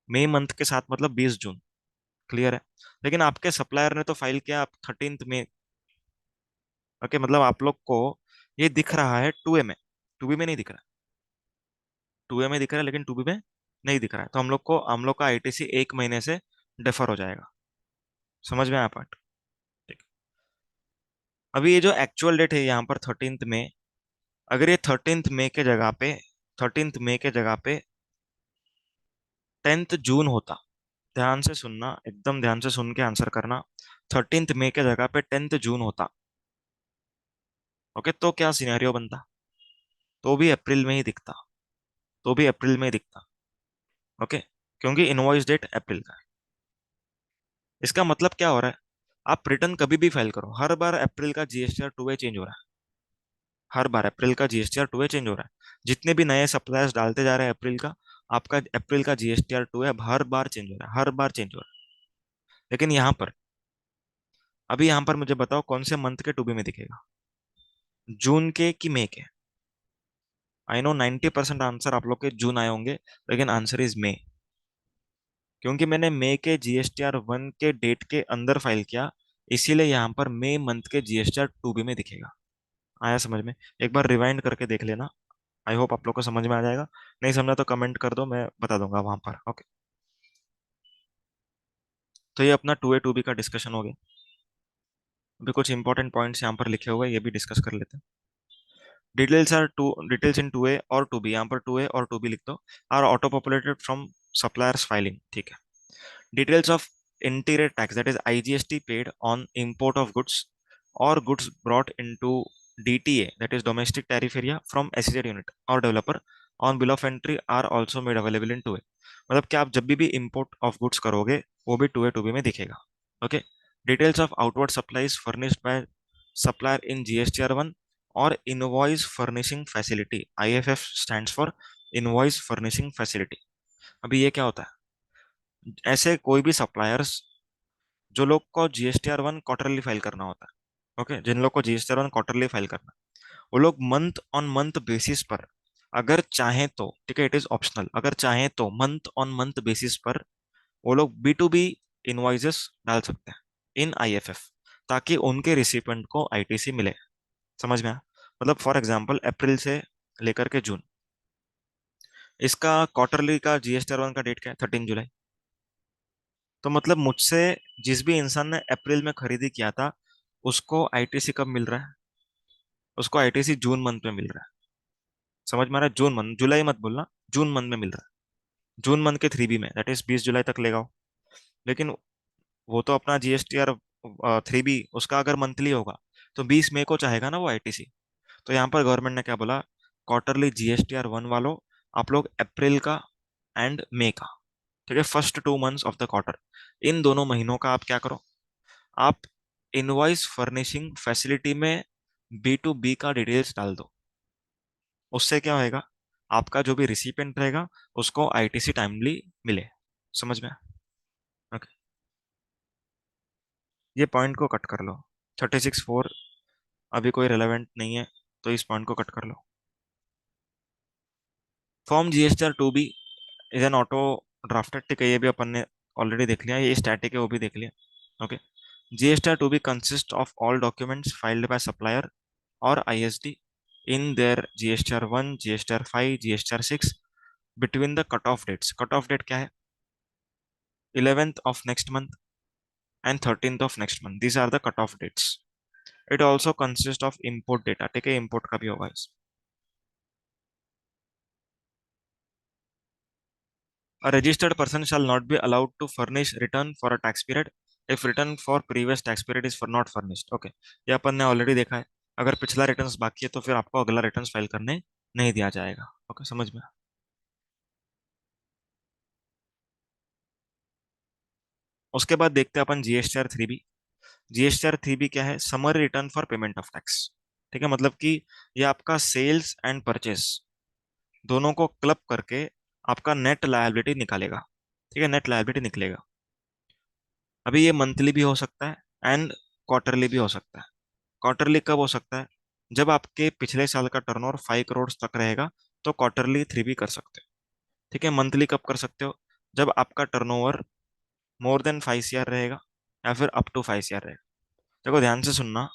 मई मंथ के साथ मतलब 20 जून। क्लियर है? लेकिन आपके सप्लायर ने तो फाइल किया आप 13th में। ओके, मतलब आप लोग को ये दिख रहा है 2A में, 2B में नहीं दिख रहा। 2A में दिख रहा है लेकिन 2B में नहीं दिख रहा है, तो हम लोग का आईटीसी 1 महीने से डिफर हो जाएगा। समझ में आया पार्ट? ठीक। अभी ये जो एक्चुअल डेट है यहाँ पर 13th मई, अगर ये 13th मई के जगह पे 10th जून होता, ध्यान से सुनना, एकदम ध्यान से सुन के आंसर करना, 13th मई के जगह पे 10th जून होता, ओके, तो क्या सिनेरियो बनता? तो भी अप्रैल में ही दिखता, तो भी अप्रैल में ही दिखता। ओके, क्योंकि इनवॉइस डेट अप्रैल का है। इसका मतलब क्या हो रहा है? आप रिटर्न कभी भी फाइल करो, हर बार अप्रैल का जीएसटीआर 2A चेंज हो रहा है। हर बार अप्रैल का जीएसटीआर 2A चेंज हो रहा है। जितने भी नए सप्लायर्स डालते जा रहे हैं अप्रैल का, आपका अप्रैल का जीएसटीआर 2A हर बार चेंज हो रहा है, हर बार चेंज हो रहा है। लेकिन यहाँ पर, अभी यहाँ पर मुझे बताओ कौन से मंथ के 2B में दिखेगा? जून के कि मई के? आई नो 90% आंसर आप लोग के जून आए होंगे, लेकिन आंसर इज मई। क्योंकि मैंने मई के जीएसटीआर 1 के डेट के अंदर फाइल किया, इसीलिए यहाँ पर मई मंथ के जीएसटीआर 2B में दिखेगा। आया समझ में? एक बार रिवाइंड करके देख लेना, आई होप आप लोग को समझ में आ जाएगा। नहीं समझा तो कमेंट कर दो, मैं बता दूंगा वहां पर। ओके, तो ये अपना 2A 2B का डिस्कशन हो गया। अभी कुछ इंपॉर्टेंट पॉइंट्स यहाँ पर लिखे हुए हैं, ये भी डिस्कस कर लेते हैं। डिटेल्स इन 2A और 2B, यहाँ पर 2A और 2B लिख दो, are auto populated from suppliers filing. ठीक है। Details of interior tax, that is IGST, paid on import of goods or goods brought into DTA, that is domestic tariff area, from SEZ unit or developer on bill of entry are also made available in 2A। मतलब कि आप जब भी import of goods करोगे वो भी 2A 2B में दिखेगा। Okay. Details of outward supplies furnished by supplier in GSTR 1 और invoice furnishing facility, IFF stands for invoice furnishing facility। अभी ये क्या होता है? ऐसे कोई भी सप्लायर्स जो लोग को GSTR 1 क्वार्टरली फाइल करना होता है, ओके, जिन लोग को GSTR 1 क्वार्टरली फाइल करना है, वो लोग मंथ ऑन मंथ बेसिस पर, अगर चाहें तो, ठीक है, इट इज ऑप्शनल, अगर चाहें तो मंथ ऑन मंथ बेसिस पर वो लोग B2B इनवॉइसेस डाल सकते हैं इन IFF, ताकि उनके रिसिपेंट को ITC मिले। समझ में आया? मतलब फॉर एग्जांपल अप्रैल से लेकर के जून, इसका क्वार्टरली का GSTR 1 का डेट क्या है? 13 जुलाई। तो मतलब मुझसे जिस भी इंसान ने अप्रैल में खरीदी किया था, उसको ITC कब मिल रहा है? उसको ITC जून मंथ में मिल रहा है। समझ में आ रहा है? जून मंथ, जुलाई मत बोलना, जून मंथ में मिल रहा है, जून मंथ के 3B में, दैट इज 20 जुलाई तक लेगा वो। लेकिन वो तो अपना GSTR 3B उसका अगर मंथली होगा तो 20 मई को चाहेगा ना वो ITC। तो यहाँ पर गवर्नमेंट ने क्या बोला, क्वार्टरली GSTR 1 वालों, आप लोग अप्रैल का एंड मई का, ठीक है, first 2 months of the quarter, इन दोनों महीनों का आप क्या करो, आप इनवॉइस फर्निशिंग फैसिलिटी में B2B का डिटेल्स डाल दो। उससे क्या होएगा, आपका जो भी रिसिपेंट रहेगा उसको ITC टाइमली मिले। समझ में? ओके, ये पॉइंट को कट कर लो, 36(4) अभी कोई रिलेवेंट नहीं है, तो इस पॉइंट को कट कर लो। Form GSTR 2B is an auto drafted, ठीक है, ये भी अपन ने ऑलरेडी देख लिया, ये स्टैटिक है वो भी देख लिया। Okay, GSTR 2B consist of all documents filed by supplier और ISD in their GSTR 1, GSTR 5, GSTR 6 between the cut off dates. Cut off date क्या है? 11th of next month and 13th of next month, these are the cut off dates. It also consist of import data, ठीक है, import का भी होगा इस। A registered person shall not be allowed to furnish return for a tax period if return for previous tax period is for not furnished। Okay, ये अपन ने already देखा है, अगर पिछला रिटर्न्स बाकी है तो फिर आपको अगला रिटर्न्स फाइल करने नहीं दिया जाएगा। ओके, समझ में? उसके बाद देखते हैं अपन GSTR 3B। GSTR 3B क्या है? Summary return for payment of tax. ठीक है, मतलब कि ये आपका सेल्स एंड परचेस दोनों को क्लब करके आपका नेट लायबिलिटी निकालेगा। ठीक है, नेट लायबिलिटी निकलेगा। अभी ये मंथली भी हो सकता है एंड क्वार्टरली भी हो सकता है। क्वार्टरली कब हो सकता है? जब आपके पिछले साल का टर्नओवर 5 करोड़ तक रहेगा तो क्वार्टरली 3B कर सकते हो। ठीक है, मंथली कब कर सकते हो? जब आपका टर्नओवर मोर देन 5 CR रहेगा या फिर अप टू 5 CR रहेगा। देखो ध्यान से सुनना,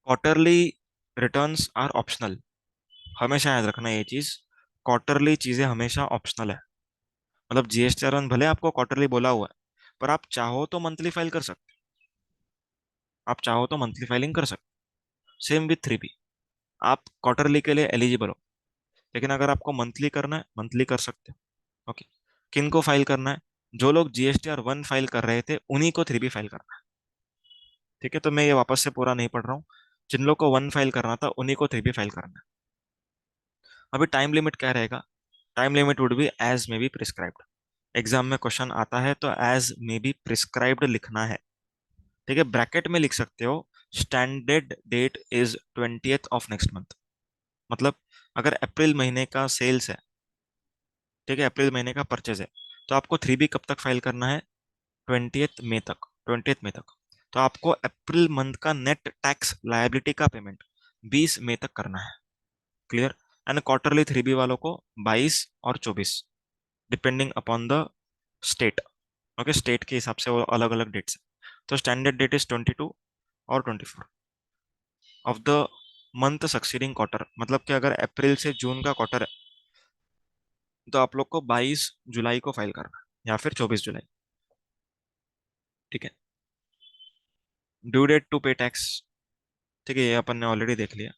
क्वार्टरली रिटर्न्स आर ऑप्शनल। हमेशा याद रखना ये चीज, क्वार्टरली चीजें हमेशा ऑप्शनल है। मतलब GSTR 1 भले आपको क्वार्टरली बोला हुआ है, पर आप चाहो तो मंथली फाइल कर सकते हो, आप चाहो तो मंथली फाइलिंग कर सकते हो। सेम विथ 3B, आप क्वार्टरली के लिए एलिजिबल हो, लेकिन अगर आपको मंथली करना है मंथली कर सकते हो। ओके, किन को फाइल करना है? जो लोग GSTR 1 फाइल कर रहे थे उन्हीं को 3B फाइल करना है। ठीक है, तो मैं ये वापस से पूरा नहीं पढ़ रहा हूँ, जिन लोग को 1 फाइल करना था उन्हीं को 3B फाइल करना है। अभी टाइम लिमिट क्या रहेगा? Time limit would be as may be prescribed. Exam में क्वेश्चन आता है तो एज मे बी प्रिस्क्राइब्ड लिखना है। ठीक है, ब्रैकेट में लिख सकते हो standard date is 20th of next month. मतलब अगर अप्रैल महीने का सेल्स है, ठीक है, अप्रैल महीने का परचेज है, तो आपको 3B कब तक फाइल करना है? 20th मई तक, 20th मई तक। तो आपको अप्रैल मंथ का नेट टैक्स लायबिलिटी का पेमेंट 20 मई तक करना है। क्लियर? एंड क्वार्टरली 3B वालों को 22 और 24, depending upon the state. Okay, state के हिसाब से वो अलग अलग डेट्स है। तो स्टैंडर्ड डेट इज 22 और 24 of the month succeeding quarter. मतलब कि अगर अप्रैल से जून का क्वार्टर है तो आप लोग को 22 जुलाई को फाइल करना है या फिर 24 जुलाई। ठीक है, ड्यू डेट टू पे टैक्स, ठीक है, ये अपन ने ऑलरेडी देख लिया।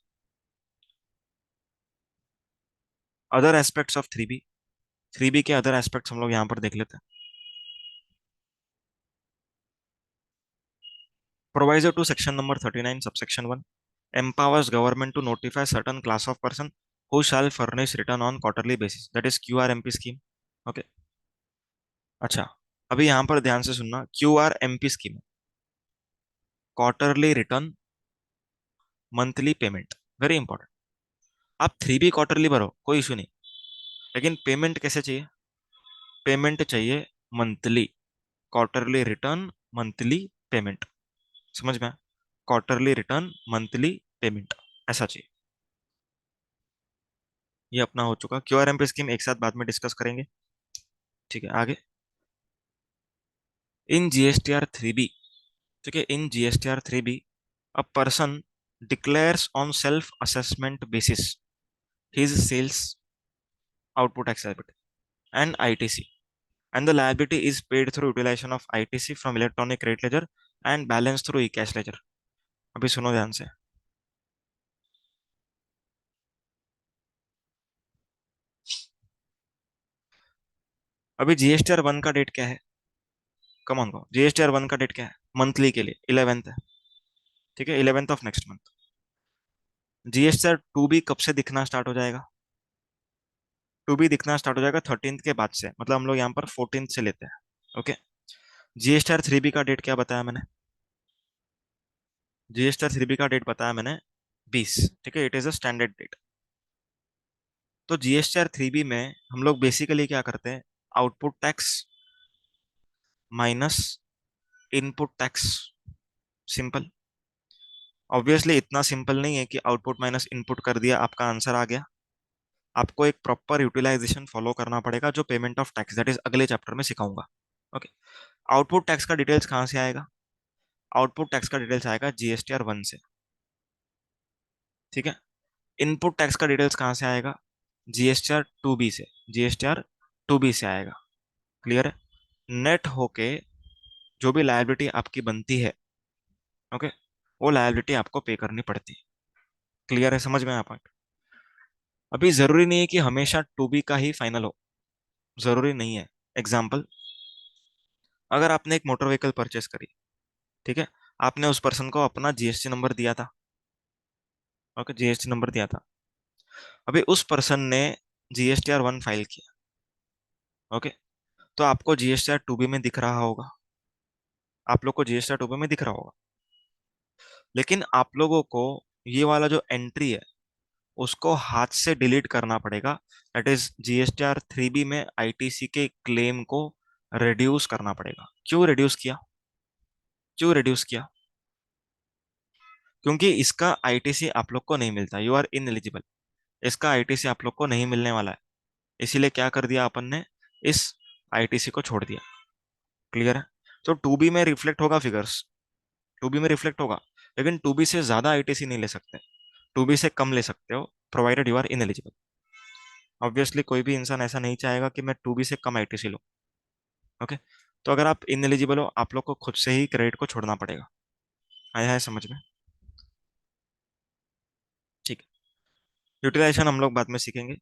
Other aspects of 3B, 3B के अदर एस्पेक्ट्स हम लोग यहाँ पर देख लेते हैं। Proviso to section number 39 subsection 1 empowers government to notify certain class of person who shall furnish return on quarterly basis, that is QRMP scheme। Okay, अच्छा, अभी यहाँ पर ध्यान से सुनना, QRMP scheme, quarterly return monthly payment, very important. आप 3B quarterly भरो, कोई इशू नहीं, लेकिन पेमेंट कैसे चाहिए? पेमेंट चाहिए monthly, quarterly return monthly payment. समझ में? क्वार्टरली रिटर्न, मंथली पेमेंट, ऐसा चाहिए। ये अपना हो चुका। क्यूआरएम पे स्कीम एक साथ बाद में डिस्कस करेंगे। ठीक है, आगे। इन जीएसटीआर 3B, ठीक है, इन GSTR 3B, a person declares on self assessment basis his sales, output tax liability, and ITC, and the liability is paid through utilization of ITC from electronic credit ledger and balance through e-cash ledger। अभी सुनो ध्यान से। अभी GSTR 1 का date क्या है? Come on, GSTR 1 का date क्या है मंथली के लिए? 11th है। ठीक है, 11th of next month. GSTR 2B कब से दिखना स्टार्ट हो जाएगा? 2B दिखना स्टार्ट हो जाएगा 13th के बाद से, मतलब हम लोग यहाँ पर 14th से लेते हैं। ओके। जीएसटीआर 3B का डेट क्या बताया मैंने? जीएसटीआर 3B का डेट बताया मैंने 20। ठीक है, it is a standard date. तो जीएसटीआर 3B में हम लोग बेसिकली क्या करते हैं? Output tax minus input tax. Simple. Obviously इतना सिंपल नहीं है कि आउटपुट माइनस इनपुट कर दिया आपका आंसर आ गया। आपको एक प्रॉपर यूटिलाइजेशन फॉलो करना पड़ेगा, जो payment of tax, that is अगले चैप्टर में सिखाऊंगा। ओके। आउटपुट टैक्स का डिटेल्स कहाँ से आएगा? आउटपुट टैक्स का डिटेल्स आएगा जीएसटीआर 1 से। ठीक है। इनपुट टैक्स का डिटेल्स कहाँ से आएगा? जीएसटीआर 2B से। जीएसटीआर 2B से आएगा। क्लियर है? नेट होके जो भी लायबिलिटी आपकी बनती है, ओके, वो लायबिलिटी आपको पे करनी पड़ती है। क्लियर है? समझ में आप? अभी जरूरी नहीं है कि हमेशा 2B का ही फाइनल हो, जरूरी नहीं है। एग्जाम्पल, अगर आपने एक मोटर व्हीकल परचेस करी, ठीक है, आपने उस पर्सन को अपना जीएसटी नंबर दिया था। ओके, जीएसटी नंबर दिया था। अभी उस पर्सन ने जीएसटीआर 1 फाइल किया। ओके। तो आपको जीएसटीआर 2B में दिख रहा होगा। आप लोग को जीएसटीआर 2B में दिख रहा होगा। लेकिन आप लोगों को ये वाला जो एंट्री है उसको हाथ से डिलीट करना पड़ेगा। दैट इज जीएसटीआर 3B में आईटीसी के क्लेम को रिड्यूस करना पड़ेगा। क्यों रिड्यूस किया? क्यों रिड्यूस किया? क्योंकि इसका आईटीसी आप लोग को नहीं मिलता, यू आर इनएलिजिबल। इसका आईटीसी आप लोग को नहीं मिलने वाला है। इसीलिए क्या कर दिया अपन ने? इस आईटीसी को छोड़ दिया। क्लियर है? तो 2B में रिफ्लेक्ट होगा फिगर्स, 2B में रिफ्लेक्ट होगा, लेकिन 2B से ज्यादा आईटीसी नहीं ले सकते। 2B से कम ले सकते हो, provided you are ineligible. Obviously कोई भी इंसान ऐसा नहीं चाहेगा कि मैं 2B से कम आईटीसी लूं। ओके। तो अगर आप इनएलिजिबल हो, आप लोग को खुद से ही क्रेडिट को छोड़ना पड़ेगा। आया है समझ में? ठीक है। यूटिलाइजेशन हम लोग बाद में सीखेंगे।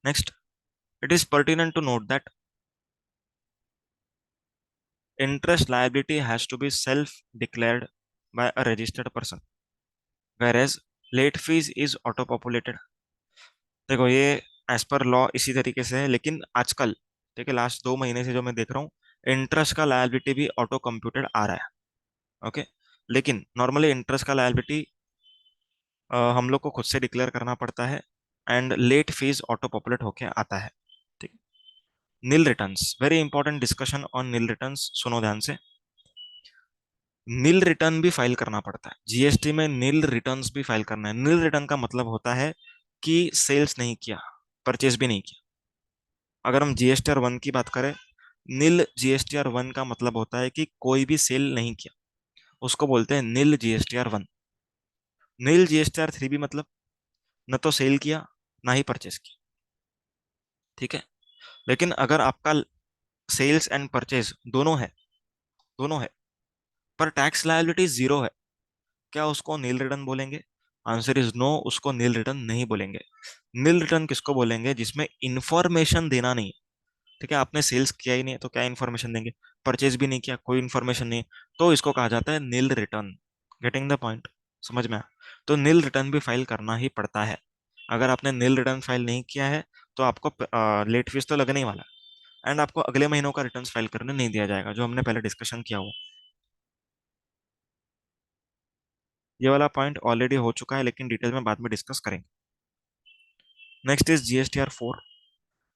Next, it is pertinent to note that interest liability has to be self declared by a registered person, whereas late fees is auto populated। देखो ये एज पर लॉ इसी तरीके से है, लेकिन आजकल, ठीक है, लास्ट 2 महीने से जो मैं देख रहा हूँ, इंटरेस्ट का लायबिलिटी भी ऑटो कंप्यूटेड आ रहा है। ओके। लेकिन नॉर्मली इंटरेस्ट का लायबिलिटी हम लोग को खुद से डिक्लेयर करना पड़ता है, and late fee auto populate होके आता है। ठीक। Nil returns, very important discussion on nil returns, सुनो ध्यान से। नील रिटर्न भी फाइल करना पड़ता है जीएसटी में। नील रिटर्न्स भी फाइल करना है। नील रिटर्न का मतलब होता है कि सेल्स नहीं किया, परचेज भी नहीं किया। अगर हम जीएसटीआर 1 की बात करें, नील जीएसटीआर 1 का मतलब होता है कि कोई भी सेल नहीं किया, उसको बोलते हैं नील जीएसटीआर 1। नील जीएसटीआर 3B मतलब न तो सेल किया, ना ही परचेज किया। ठीक है। लेकिन अगर आपका सेल्स एंड परचेज दोनों है, दोनों है, पर टैक्स लायबिलिटी जीरो है, क्या उसको नील रिटर्न बोलेंगे? आंसर इज नो, उसको नील रिटर्न नहीं बोलेंगे। नील रिटर्न किसको बोलेंगे? जिसमें इंफॉर्मेशन देना नहीं है। ठीक है, आपने सेल्स किया ही नहीं है तो क्या इंफॉर्मेशन देंगे? परचेज भी नहीं किया, कोई इंफॉर्मेशन नहीं, तो इसको कहा जाता है नील रिटर्न। Getting the point? समझ में आया? तो नील रिटर्न भी फाइल करना ही पड़ता है। अगर आपने नील रिटर्न फाइल नहीं किया है तो आपको लेट फीस तो लगने ही वाला है, एंड आपको अगले महीनों का रिटर्न फाइल करने नहीं दिया जाएगा, जो हमने पहले डिस्कशन किया हुआ। ये वाला पॉइंट ऑलरेडी हो चुका है, लेकिन डिटेल में बाद में डिस्कस करेंगे। Next is GSTR 4।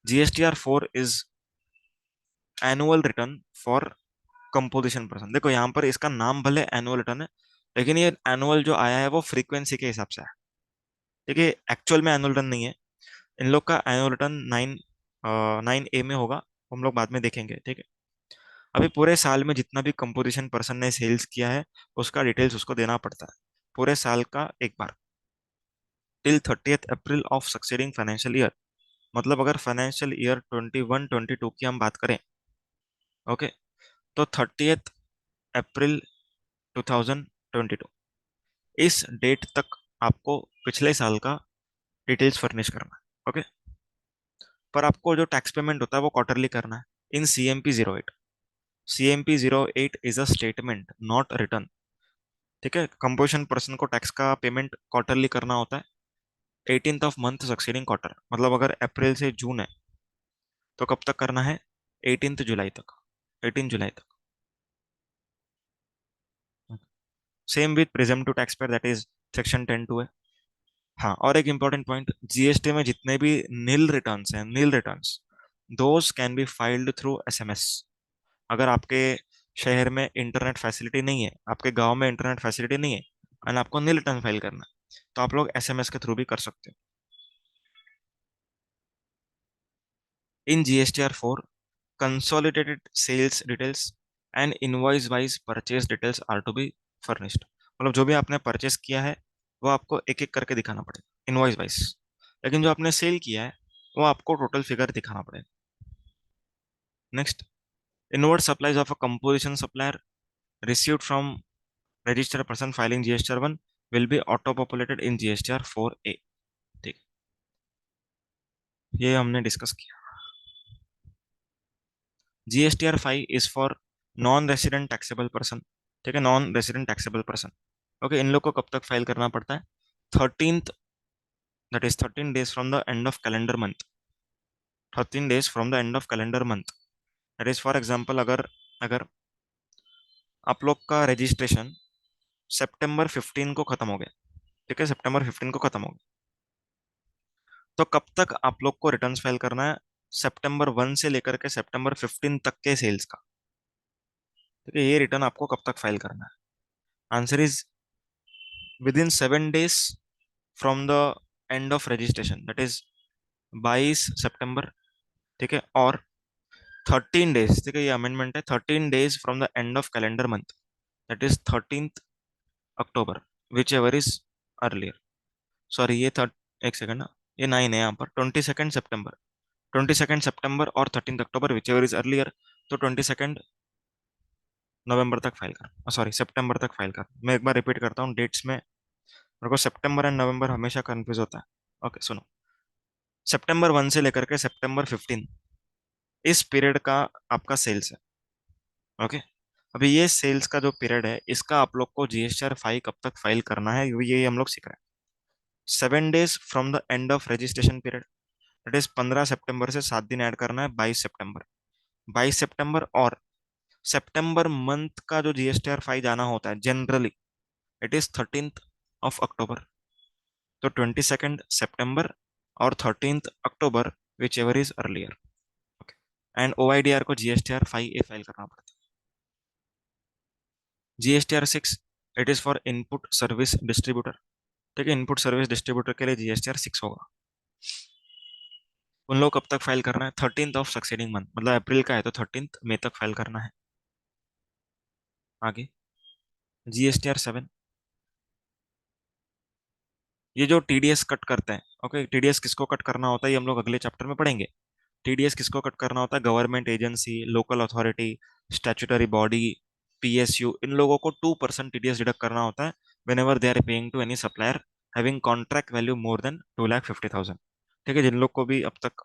GSTR 4 is annual return for composition person. देखो यहाँ पर इसका नाम भले एनुअल रिटर्न है, लेकिन ये एनुअल जो आया है वो फ्रीक्वेंसी के हिसाब से है। देखिए एक्चुअल में एनुअल रिटर्न नहीं है। इन लोग का एनुअल रिटर्न 9A में होगा, हम लोग बाद में देखेंगे, ठीक है। अभी पूरे साल में जितना भी कंपोजिशन पर्सन ने सेल्स किया है उसका डिटेल्स उसको देना पड़ता है, पूरे साल का एक बार, till 30th April of succeeding financial year. मतलब अगर फाइनेंशियल ईयर 21-22 की हम बात करें, ओके, तो 30th अप्रैल 2022 इस डेट तक आपको पिछले साल का डिटेल्स फर्निश करना है, ओके। पर आपको जो टैक्स पेमेंट होता है वो क्वार्टरली करना है इन CMP 08। CMP 08 is a statement not return, ठीक है। कंपोजिशन पर्सन को टैक्स का पेमेंट क्वार्टरली करना होता है 18th of month succeeding quarter. मतलब अगर अप्रैल से जून है तो कब तक करना है, 18th जुलाई तक, 18 जुलाई तक। Same with presumptive tax payer, that is section 10(2) है। हाँ, और एक इंपॉर्टेंट पॉइंट, जीएसटी में जितने भी नील रिटर्न्स हैं, nil returns, those can be filed through SMS। अगर आपके शहर में इंटरनेट फैसिलिटी नहीं है, आपके गांव में इंटरनेट फैसिलिटी नहीं है, एंड आपको नील रिटर्न फाइल करना है, तो आप लोग SMS के थ्रू भी कर सकते हो। इन GSTR 4, consolidated sales details and invoice wise purchase details are to be furnished। मतलब जो भी आपने परचेस किया है वो आपको एक एक करके दिखाना पड़ेगा इनवॉइस वाइज, लेकिन जो आपने सेल किया है वो आपको टोटल फिगर दिखाना पड़ेगा। Next, inward supplies of a composition supplier received from registered person filing GSTR 1 will be auto populated in GSTR 4A। ठीक, ये हमने डिस्कस किया। GSTR 5 is for non resident taxable person, ठीक है, non resident taxable person. Okay, इन लोग को कब तक फाइल करना पड़ता है, 13th, that is 13 days from the end of calendar month, 13 days from the end of calendar month. That is for example, अगर अगर आप लोग का रजिस्ट्रेशन September 15 को खत्म हो गया, ठीक है, September 15 को खत्म हो गया, तो कब तक आप लोग को रिटर्न फाइल करना है, September 1 से लेकर के September 15 तक के सेल्स का, ठीक है। ये रिटर्न आपको कब तक फाइल करना है, answer is with in 7 days from the end of registration, that is 22 सितंबर, ठीक है। और 13 days, ठीक है, ये अमेंडमेंट है, 13 days from the end of calendar month, that is 13th October, which ever is earlier. Sorry, ये थर्ड, एक second ना, ये 9 है यहाँ पर, 22 सितंबर, 22 सितंबर और 13th October, which ever is earlier. तो 22 नवंबर तक फाइल कर, सॉरी सितंबर तक फाइल कर। मैं एक बार रिपीट करता हूँ डेट्स में, मेरे को सितंबर एंड नवंबर हमेशा कंफ्यूज होता है। ओके सुनो, September 1 से लेकर के September 15, इस पीरियड का आपका सेल्स है, ओके। अभी ये सेल्स का जो पीरियड है इसका आप लोग को GSTR 5 कब तक फाइल करना है, ये हम लोग सीख रहे हैं। 7 days from the end of registration period, that is 15 सितंबर से 7 दिन ऐड करना है, 22 सितंबर, 22 सितंबर। और सितंबर मंथ का जो GSTR 5 जाना होता है generally, it is 13th of October. तो 22nd सितंबर और 13th October, which ever is earlier. And OIDR को GSTR 5A फाइल करना पड़ता है। GSTR 6, it is for input service distributor, ठीक है, इनपुट सर्विस डिस्ट्रीब्यूटर के लिए GSTR 6 होगा। उन लोग कब तक फाइल करना है, 13th ऑफ सक्सेडिंग मंथ, मतलब अप्रैल का है तो 13th मई तक फाइल करना है। आगे GSTR 7, ये जो TDS कट करते हैं, ओके, TDS किसको कट करना होता है ये हम लोग अगले चैप्टर में पढ़ेंगे। TDS किसको कट करना होता है, government agency, local authority, statutory body, PSU, इन लोगों को 2% TDS डिडक्ट करना होता है whenever they are paying to any supplier having contract value more than 2,50,000। ठीक है, जिन लोग को भी अब तक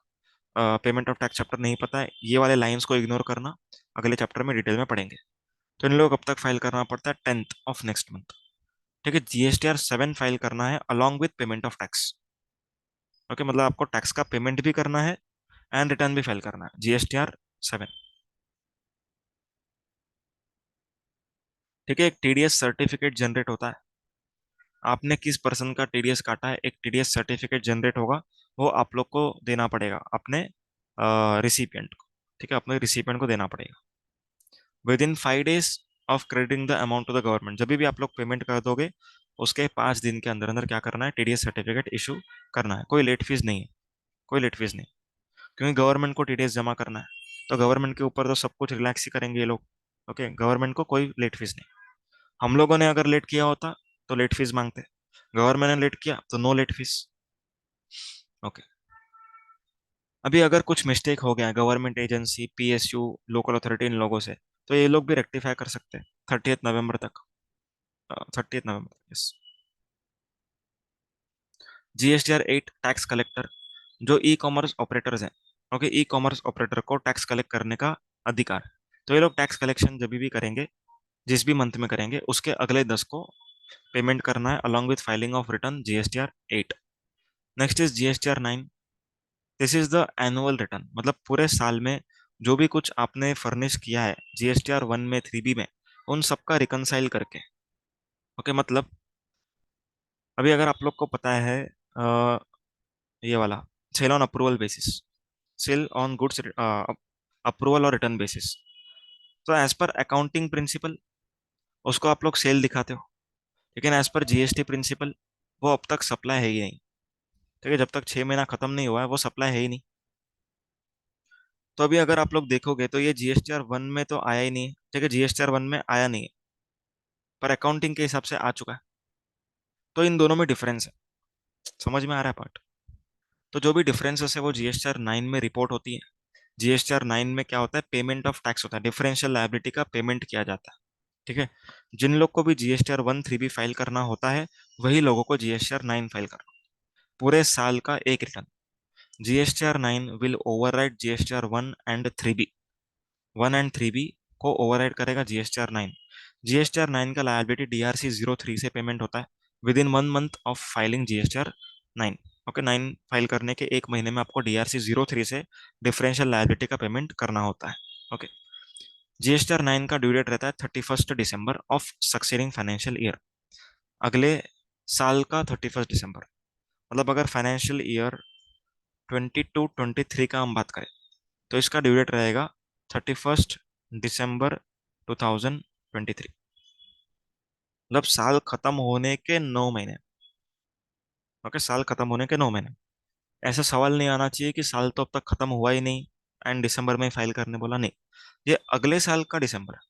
पेमेंट ऑफ टैक्स चैप्टर नहीं पता है, ये वाले लाइंस को इग्नोर करना, अगले चैप्टर में डिटेल में पढ़ेंगे। तो इन लोगों को कब तक फाइल करना पड़ता है, 10th ऑफ नेक्स्ट मंथ। ठीक है, GSTR 7 फाइल करना है along with payment of tax, okay. मतलब आपको टैक्स का पेमेंट भी करना है एंड रिटर्न भी फाइल करना है, GSTR 7। ठीक है, एक TDS सर्टिफिकेट जनरेट होता है, आपने किस पर्सन का TDS काटा है, एक TDS सर्टिफिकेट जनरेट होगा, वो आप लोग को देना पड़ेगा अपने रिसिपिएंट को, ठीक है, अपने रिसिपिएंट को देना पड़ेगा। Within 5 days of crediting the amount to the government. जब भी आप लोग पेमेंट कर दोगे उसके 5 दिन के अंदर अंदर क्या करना है, टीडीएस सर्टिफिकेट इशू करना है। कोई लेट फीस नहीं है, कोई लेट फीस नहीं, क्योंकि गवर्नमेंट को टीडीएस जमा करना है, तो गवर्नमेंट के ऊपर तो सब कुछ रिलैक्स ही करेंगे ये लोग। ओके, गवर्नमेंट को कोई लेट फीस नहीं। हम लोगों ने अगर लेट किया होता तो लेट फीस मांगते, गवर्नमेंट ने लेट किया तो नो लेट फीस। ओके, अभी अगर कुछ मिस्टेक हो गया government agency, PSU, local authority in लोगों से, तो ये लोग भी रेक्टिफाई कर सकते हैं 30 नवंबर तक। 30 नवंबर, यस। GSTR 8 टैक्स कलेक्टर, जो ई कॉमर्स ऑपरेटर्स हैं, ओके, ई कॉमर्स ऑपरेटर को टैक्स कलेक्ट करने का अधिकार। तो ये लोग टैक्स कलेक्शन जब भी करेंगे, जिस भी मंथ में करेंगे, उसके अगले 10 को पेमेंट करना है along with filing of return GSTR 8। Next is GSTR 9। This is the annual return, मतलब पूरे साल में जो भी कुछ आपने फर्निश किया है GSTR 1 में, 3B में, उन सबका रिकनसाइल करके। ओके, मतलब अभी अगर आप लोग को पता है ये वाला sale on approval basis, sale on goods approval और रिटर्न बेसिस, तो एज पर अकाउंटिंग प्रिंसिपल उसको आप लोग सेल दिखाते हो, लेकिन एज पर जीएसटी प्रिंसिपल वो अब तक सप्लाई है ही नहीं। ठीक है, जब तक 6 महीना खत्म नहीं हुआ है वो सप्लाई है ही नहीं। तो अभी अगर आप लोग देखोगे तो ये GSTR 1 में तो आया ही नहीं, ठीक है, GSTR 1 में आया नहीं है, पर अकाउंटिंग के हिसाब से आ चुका है। तो इन दोनों में डिफरेंस है, समझ में आ रहा है पार्ट? तो जो भी डिफरेंसेस है वो GSTR 9 में रिपोर्ट होती है। GSTR 9 में क्या होता है, पेमेंट ऑफ टैक्स होता है, डिफरेंशियल लायबिलिटी का पेमेंट किया जाता है। ठीक है, जिन लोग को भी GSTR 1 3B फाइल करना होता है वही लोगों को GSTR 9 फाइल करना, पूरे साल का एक return. GSTR 9 will override GSTR 1 and 3B, 1 and 3B को ओवरराइड करेगा GSTR 9। GSTR 9 का लायबिलिटी DRC 03 से पेमेंट होता है with in 1 month of filing GSTR 9। Okay, 9 file करने के 1 महीने में आपको DRC 03 से डिफरेंशियल लायबिलिटी का पेमेंट करना होता है। ओके, GSTR 9 का ड्यू डेट रहता है 31 December of succeeding financial year, अगले साल का 31 दिसंबर। मतलब अगर फाइनेंशियल ईयर 22-23 का हम बात करें तो इसका ड्यू डेट रहेगा 31 दिसंबर 2023। मतलब साल खत्म होने के 9 महीने। ओके, साल खत्म होने के 9 महीने। ऐसा सवाल नहीं आना चाहिए कि साल तो अब तक खत्म हुआ ही नहीं एंड दिसंबर में ही फाइल करने बोला, नहीं, ये अगले साल का दिसंबर है।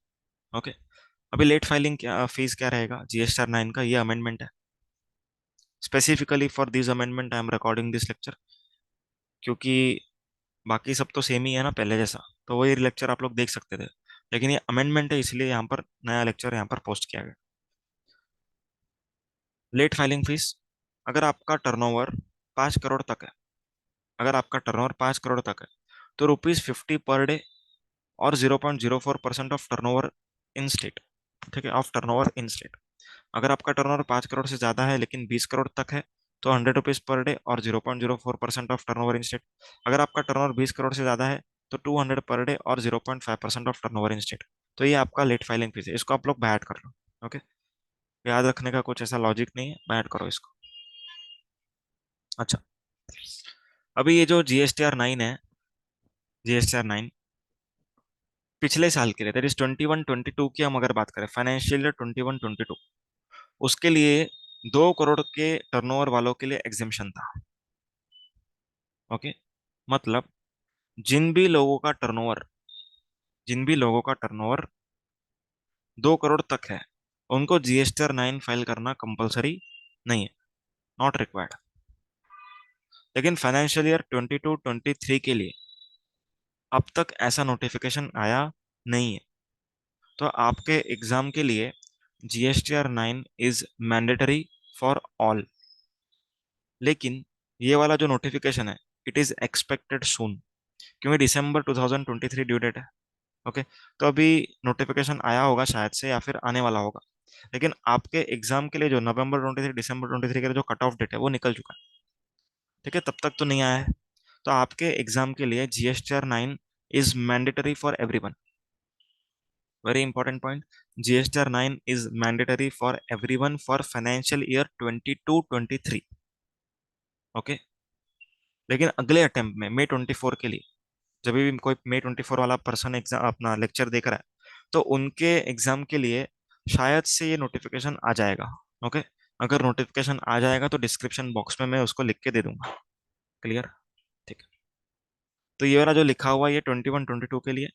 ओके, अभी लेट फाइलिंग क्या फीस क्या रहेगा GSTR 9 का, ये अमेंडमेंट है। Specifically for this amendment I am recording this lecture, क्योंकि बाकी सब तो सेम ही है ना पहले जैसा, तो वही लेक्चर आप लोग देख सकते थे, लेकिन ये अमेंडमेंट है इसलिए यहाँ पर नया लेक्चर यहाँ पर पोस्ट किया गया। लेट फाइलिंग फीस, अगर आपका टर्नओवर 5 करोड़ तक है, अगर आपका टर्नओवर 5 करोड़ तक है तो ₹50 पर डे और 0.04% ऑफ टर्नओवर इन स्टेट। ठीक है, ऑफ टर्नओवर इन स्टेट। अगर आपका टर्नओवर 5 करोड़ से ज्यादा है लेकिन 20 करोड़ तक है तो ₹100 पर डे और 0.04% ऑफ टर्नओवर इन स्टेट। अगर आपका टर्नओवर 20 करोड़ से ज्यादा है तो 200 पर डे और 0.5% ऑफ टर्नओवर इन स्टेट। तो ये आपका लेट फाइलिंग फीस है, इसको आप लोग बैड कर लो। ओके, याद रखने का कुछ ऐसा लॉजिक नहीं है, बैड करो इसको। अच्छा, अभी ये जो GSTR 9 है, GSTR 9 पिछले साल के लिए, दैट इज 21-22 की हम अगर बात करें, फाइनेंशियल ईयर 21-22, उसके लिए 2 करोड़ के टर्नओवर वालों के लिए एग्जेम्पशन था। ओके, मतलब जिन भी लोगों का टर्नओवर, जिन भी लोगों का टर्नओवर 2 करोड़ तक है उनको GSTR 9 फाइल करना कंपलसरी नहीं है, नॉट रिक्वायर्ड। लेकिन फाइनेंशियल ईयर 22-23 के लिए अब तक ऐसा नोटिफिकेशन आया नहीं है, तो आपके एग्जाम के लिए GSTR 9 is mandatory for all. लेकिन ये वाला जो नोटिफिकेशन है, इट इज एक्सपेक्टेड सून, क्योंकि दिसंबर 2023 ड्यू डेट है। ओके, तो अभी नोटिफिकेशन आया होगा शायद से या फिर आने वाला होगा, लेकिन आपके एग्जाम के लिए जो नवंबर 23 दिसंबर 23 के लिए जो कट ऑफ डेट है वो निकल चुका है। ठीक है, तब तक तो नहीं आया है, तो आपके एग्जाम के लिए GSTR 9 is mandatory for everyone. Very important point, GSTR 9 is mandatory for everyone for financial year 22-23। Okay, लेकिन अगले अटेम्प्ट में May 24 के लिए, जब भी कोई May 24 वाला पर्सन एग्जाम अपना लेक्चर देख रहा है, तो उनके एग्जाम के लिए शायद से ये नोटिफिकेशन आ जाएगा। ओके, अगर नोटिफिकेशन आ जाएगा तो डिस्क्रिप्शन बॉक्स में मैं उसको लिख के दे दूंगा। क्लियर? ठीक है। तो ये वाला जो लिखा हुआ है ये 21-22 के लिए,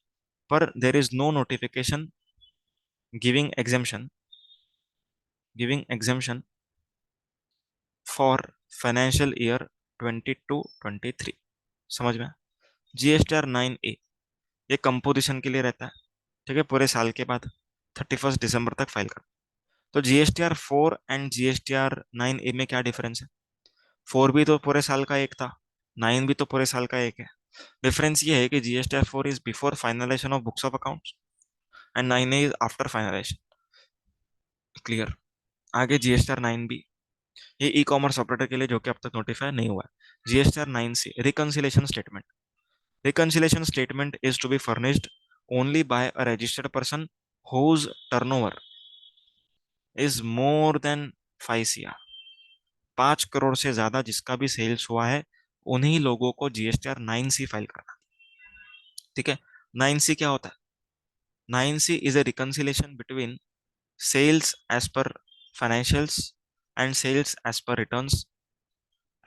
पर there is no notification giving exemption, giving exemption for financial year 22-23। समझ में? GSTR 9A ये कंपोजिशन के लिए रहता है। ठीक है, पूरे साल के बाद 31 दिसंबर तक फाइल कर। तो GSTR 4 एंड GSTR 9A में क्या डिफरेंस है? 4 भी तो पूरे साल का एक था, 9 भी तो पूरे साल का एक है। डिफरेंस ये है कि GSTR 4 is before finalisation of books of accounts and 9A is after finalisation. Clear? आगे GSTR 9B, ये ई कॉमर्स ऑपरेटर के लिए जो कि अब तक नोटिफाई नहीं हुआ है। GSTR 9C reconciliation statement. Reconciliation statement is to be furnished only by a registered person whose turnover is more than 5 CR। 5 crore से ज्यादा जिसका भी सेल्स हुआ है, उन्हीं लोगों को GSTR 9C फाइल करना। ठीक है। 9C क्या होता है? 9C is a reconciliation between sales as per financials and sales as per returns,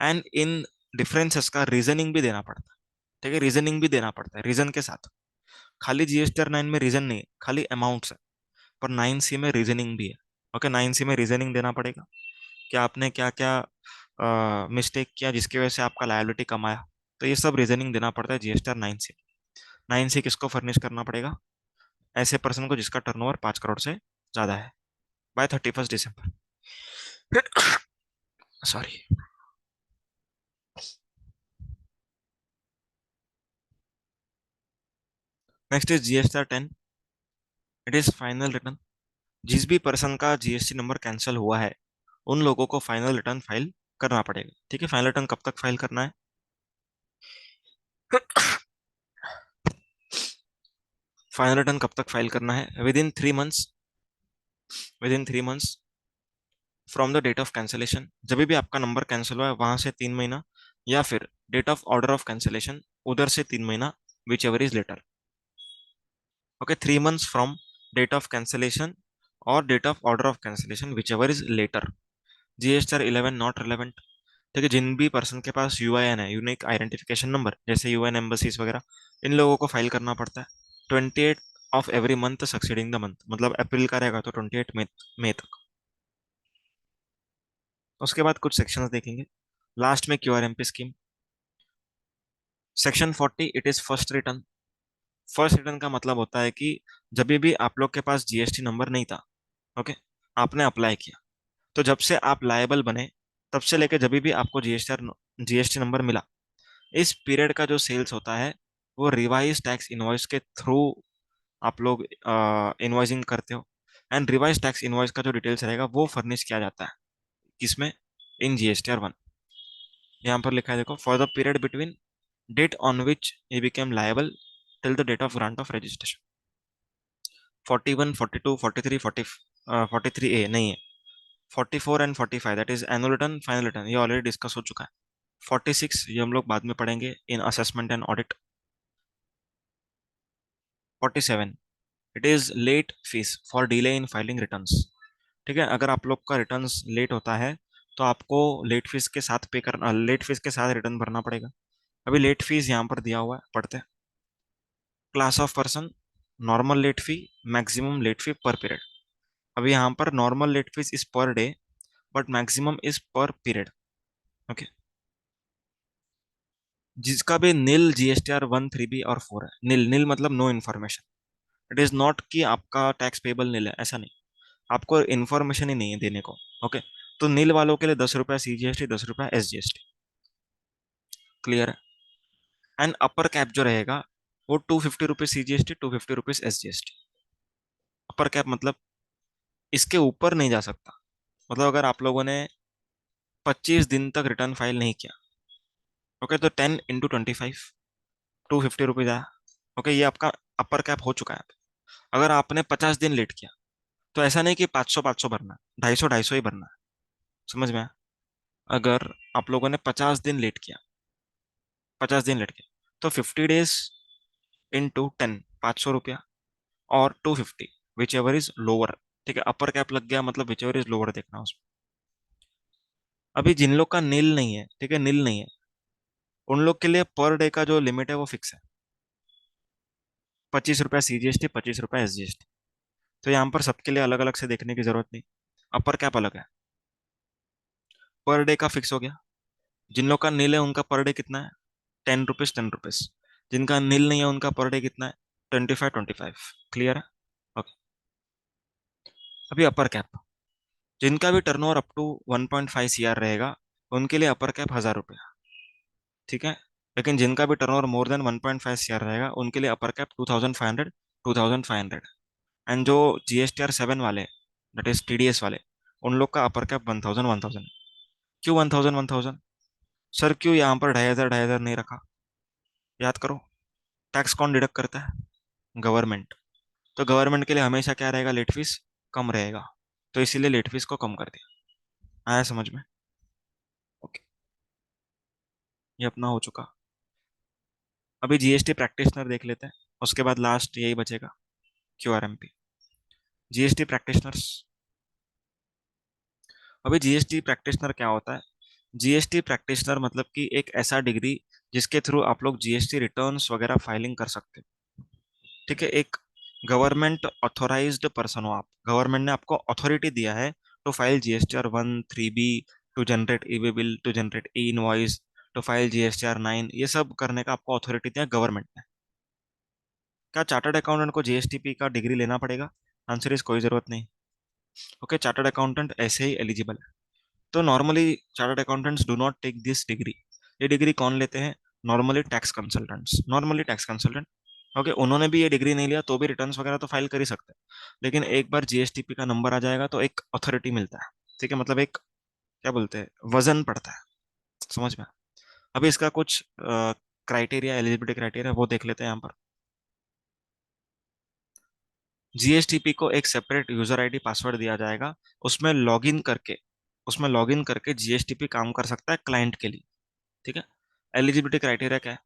and in differences का रीजनिंग भी देना पड़ता है। ठीक है, रीजनिंग भी देना पड़ता है रीजन के साथ। खाली GSTR 9 में रीजन नहीं, खाली अमाउंट्स है, पर 9C में रीजनिंग भी है। ओके, 9C में रीजनिंग देना पड़ेगा कि आपने क्या क्या मिस्टेक किया जिसकी वजह से आपका लायबिलिटी कम आया। तो ये सब रीजनिंग देना पड़ता है GSTR 9C। 9C किसको फर्निश करना पड़ेगा? ऐसे पर्सन को जिसका टर्नओवर 5 करोड़ से ज्यादा है बाय 31 दिसंबर। Sorry. Next is GSTR 10। It is final return. जिस भी पर्सन का GST नंबर कैंसिल हुआ है, उन लोगों को फाइनल रिटर्न फाइल करना पड़ेगा। ठीक है, फाइनल रिटर्न कब तक फाइल करना है? फाइनल रिटर्न कब तक फाइल करना है? Within 3 months, within 3 months from the date of cancellation. जब भी आपका नंबर कैंसिल हुआ है वहां से 3 महीना, या फिर date of order of cancellation उधर से 3 महीना, whichever is later. Okay, 3 months from date of cancellation और date of order of cancellation whichever is later. GSTR 11 not relevant. ठीक है, जिन भी पर्सन के पास UIN है, यूनिक आइडेंटिफिकेशन नंबर, जैसे UN एम्बसीज वगैरह, इन लोगों को फाइल करना पड़ता है 28 of every month succeeding the month. मतलब अप्रैल का रहेगा तो 28 मई तक। उसके बाद कुछ सेक्शंस देखेंगे। लास्ट में QRMP scheme. Section 40 it is first return. First return का मतलब होता है कि जब भी आप लोग के पास GST नंबर नहीं था, ओके, आपने अप्लाई किया, तो जब से आप लायबल बने तब से लेके जब भी आपको GST नंबर मिला, इस पीरियड का जो सेल्स होता है वो रिवाइज टैक्स इनवॉइस के थ्रू आप लोग इनवॉइसिंग करते हो। एंड रिवाइज टैक्स इनवॉइस का जो डिटेल्स रहेगा वो फर्निश किया जाता है किसमें? इन GSTR 1। यहाँ पर लिखा है देखो, for the period between date on which he became liable till the date of grant of registration। 41, 42, 43, 43A नहीं है, 44 and 45 that is annual return final return, ये ऑलरेडी डिस्कस हो चुका है। 46 ये हम लोग बाद में पढ़ेंगे in assessment and audit. 47 it is late fees for delay in filing returns. ठीक है, अगर आप लोग का रिटर्न्स लेट होता है तो आपको लेट फीस के साथ पे करना, लेट फीस के साथ रिटर्न भरना पड़ेगा। अभी लेट फीस यहाँ पर दिया हुआ है, पढ़ते हैं। Class of person, normal late fee, maximum late fee per period. अभी यहाँ पर normal late fees is per day, but maximum is per period. Okay, जिसका भी नील GSTR 1, 3B और 4 है। नील नील मतलब no information. It is not कि आपका टैक्स पेबल नील है, ऐसा नहीं, आपको इन्फॉर्मेशन ही नहीं है देने को। ओके, तो नील वालों के लिए 10 रुपया CGST, 10 रुपया SGST। क्लियर है? एंड अपर कैप जो रहेगा वो 250 rupees CGST, 250 rupees SGST। Upper cap मतलब इसके ऊपर नहीं जा सकता। मतलब अगर आप लोगों ने 25 दिन तक रिटर्न फाइल नहीं किया, ओके, तो 10 × 25, 250 रुपीज आया। ओके, ये आपका अपर कैप हो चुका है। अगर आपने 50 दिन लेट किया तो ऐसा नहीं कि 500 500 भरना है, 250 250 ही भरना है। समझ में आया? अगर आप लोगों ने 50 दिन लेट किया, 50 दिन लेट किया, तो 50 डेज इंटू 10, 500 रुपया, और 250, विच एवर इज लोअर। ठीक है, अपर कैप लग गया मतलब विच एवर इज लोअर देखना उसमें। अभी जिन लोग का नील नहीं है, ठीक है, नील नहीं है, उन लोग के लिए पर डे का जो लिमिट है वो फिक्स है। 25 रुपया CGST, 25 रुपया SGST। तो यहाँ पर सबके लिए अलग अलग से देखने की जरूरत नहीं। अपर कैप अलग है, पर डे का फिक्स हो गया। जिन लोग का नील है उनका पर डे कितना है? 10 रुपीज, 10 रुपीज। जिनका नील नहीं है उनका पर डे कितना है? 25, 25। क्लियर है? ओके। अभी अपर कैप, जिनका भी टर्नओवर अप टू 1.5 CR रहेगा उनके लिए अपर कैप 1000 रुपया। ठीक है। लेकिन जिनका भी टर्नओवर मोर देन 1.5 CR रहेगा उनके लिए अपर कैप 2500, 2500। एंड जो GSTR 7 वाले, दैट इज TDS वाले, उन लोग का अपर कैप 1000, 1000। क्यों 1000, 1000? सर क्यों यहाँ पर 2500, 2500 नहीं रखा? याद करो, टैक्स कौन डिडक्ट करता है? गवर्नमेंट। तो गवर्नमेंट के लिए हमेशा क्या रहेगा? लेट फीस कम रहेगा। तो इसीलिए लेट फीस को कम कर दिया। आया समझ में? ओके, ये अपना हो चुका। अभी GST प्रैक्टिशनर देख लेते हैं, उसके बाद लास्ट यही बचेगा, QRMP। GST practitioners. अभी GST प्रैक्टिशनर क्या होता है? GST प्रैक्टिशनर मतलब कि एक ऐसा डिग्री जिसके थ्रू आप लोग GST रिटर्न्स वगैरह फाइलिंग कर सकते हो। ठीक है, एक गवर्नमेंट ऑथोराइज्ड पर्सन हो आप, गवर्नमेंट ने आपको अथॉरिटी दिया है to file GSTR 1, 3B, to generate e way bill, to generate e invoice, to file GSTR 9, ये सब करने का आपको अथॉरिटी दिया गवर्नमेंट ने। क्या चार्टर्ड अकाउंटेंट को GSTP का डिग्री लेना पड़ेगा? आंसर इज कोई जरूरत नहीं। ओके, चार्टर्ड अकाउंटेंट ऐसे ही एलिजिबल है। तो normally chartered accountants do not take this degree. ये डिग्री कौन लेते हैं? Normally tax consultants, normally tax consultant. Okay, उन्होंने भी ये डिग्री नहीं लिया तो भी रिटर्न्स वगैरह तो फाइल कर ही सकते हैं। लेकिन एक बार GSTP का नंबर आ जाएगा तो एक अथॉरिटी मिलता है। ठीक है, मतलब एक, क्या बोलते हैं, वजन पड़ता है। समझ में? अभी इसका कुछ क्राइटेरिया, एलिजिबिलिटी क्राइटेरिया वो देख लेते हैं यहाँ पर। GSTP को एक सेपरेट यूजर आईडी पासवर्ड दिया जाएगा। उसमें लॉगिन करके उसमें लॉगिन करके GSTP काम कर सकता है क्लाइंट के लिए। ठीक है। एलिजिबिलिटी क्राइटेरिया क्या है?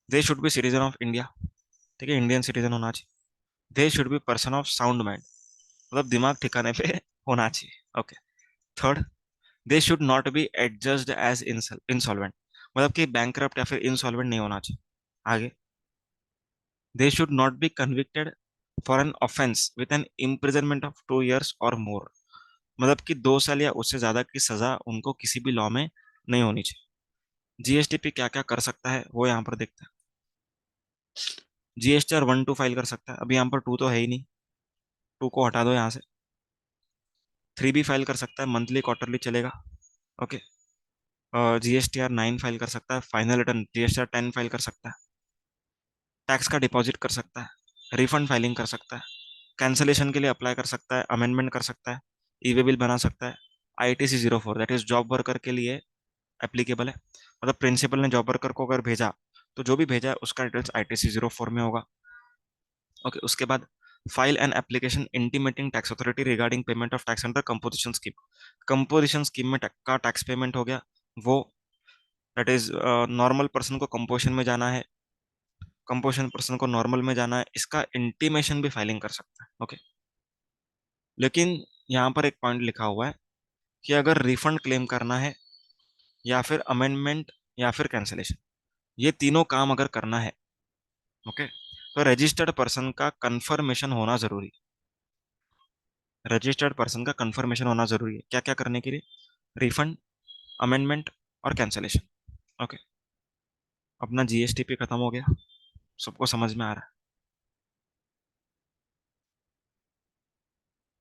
They should be citizen of India. ठीक है, इंडियन सिटीजन होना चाहिए। They should be person of sound mind, मतलब दिमाग ठिकाने पे होना चाहिए। Okay. Third, they should not be adjudged as insolvent, मतलब कि बैंकरप्ट या फिर इंसॉल्वेंट नहीं होना चाहिए। आगे, they should not be convicted for an offence with an imprisonment of 2 years और मोर, मतलब कि 2 साल या उससे ज्यादा की सजा उनको किसी भी लॉ में नहीं होनी चाहिए। GSTP क्या क्या कर सकता है वो यहाँ पर देखते हैं। GSTR 1, 2 फाइल कर सकता है। अभी यहाँ पर 2 तो है ही नहीं, 2 को हटा दो यहाँ से। 3B फाइल कर सकता है, मंथली क्वार्टरली चलेगा। ओके। GSTR 9 फाइल कर सकता है, फाइनल रिटर्न GSTR 10 फाइल कर सकता है। टैक्स का डिपॉजिट कर सकता है, रिफंड फाइलिंग कर सकता है, कैंसलेशन के लिए अप्लाई कर सकता है, अमेंडमेंट कर सकता है, ई वे बिल बना सकता है। ITC 04, that is job worker के लिए एप्लीकेबल है। मतलब प्रिंसिपल ने जॉब वर्कर को अगर भेजा तो जो भी भेजा है उसका डिटेल्स ITC 04 में होगा। ओके, उसके बाद file an application intimating tax authority regarding payment of tax under composition scheme. Composition scheme में का टैक्स पेमेंट हो गया वो, दैट इज नॉर्मल पर्सन को कंपोजिशन में जाना है, कंपोजिशन पर्सन को नॉर्मल में जाना है, इसका इंटीमेशन भी फाइलिंग कर सकता है। ओके। लेकिन यहाँ पर एक पॉइंट लिखा हुआ है कि अगर रिफंड क्लेम करना है या फिर अमेंडमेंट या फिर कैंसिलेशन, ये तीनों काम अगर करना है, ओके, तो रजिस्टर्ड पर्सन का कंफर्मेशन होना जरूरी है। रजिस्टर्ड पर्सन का कंफर्मेशन होना जरूरी है क्या क्या करने के लिए? रिफंड, अमेंडमेंट और कैंसिलेशन। ओके। अपना GSTP खत्म हो गया, सबको समझ में आ रहा है?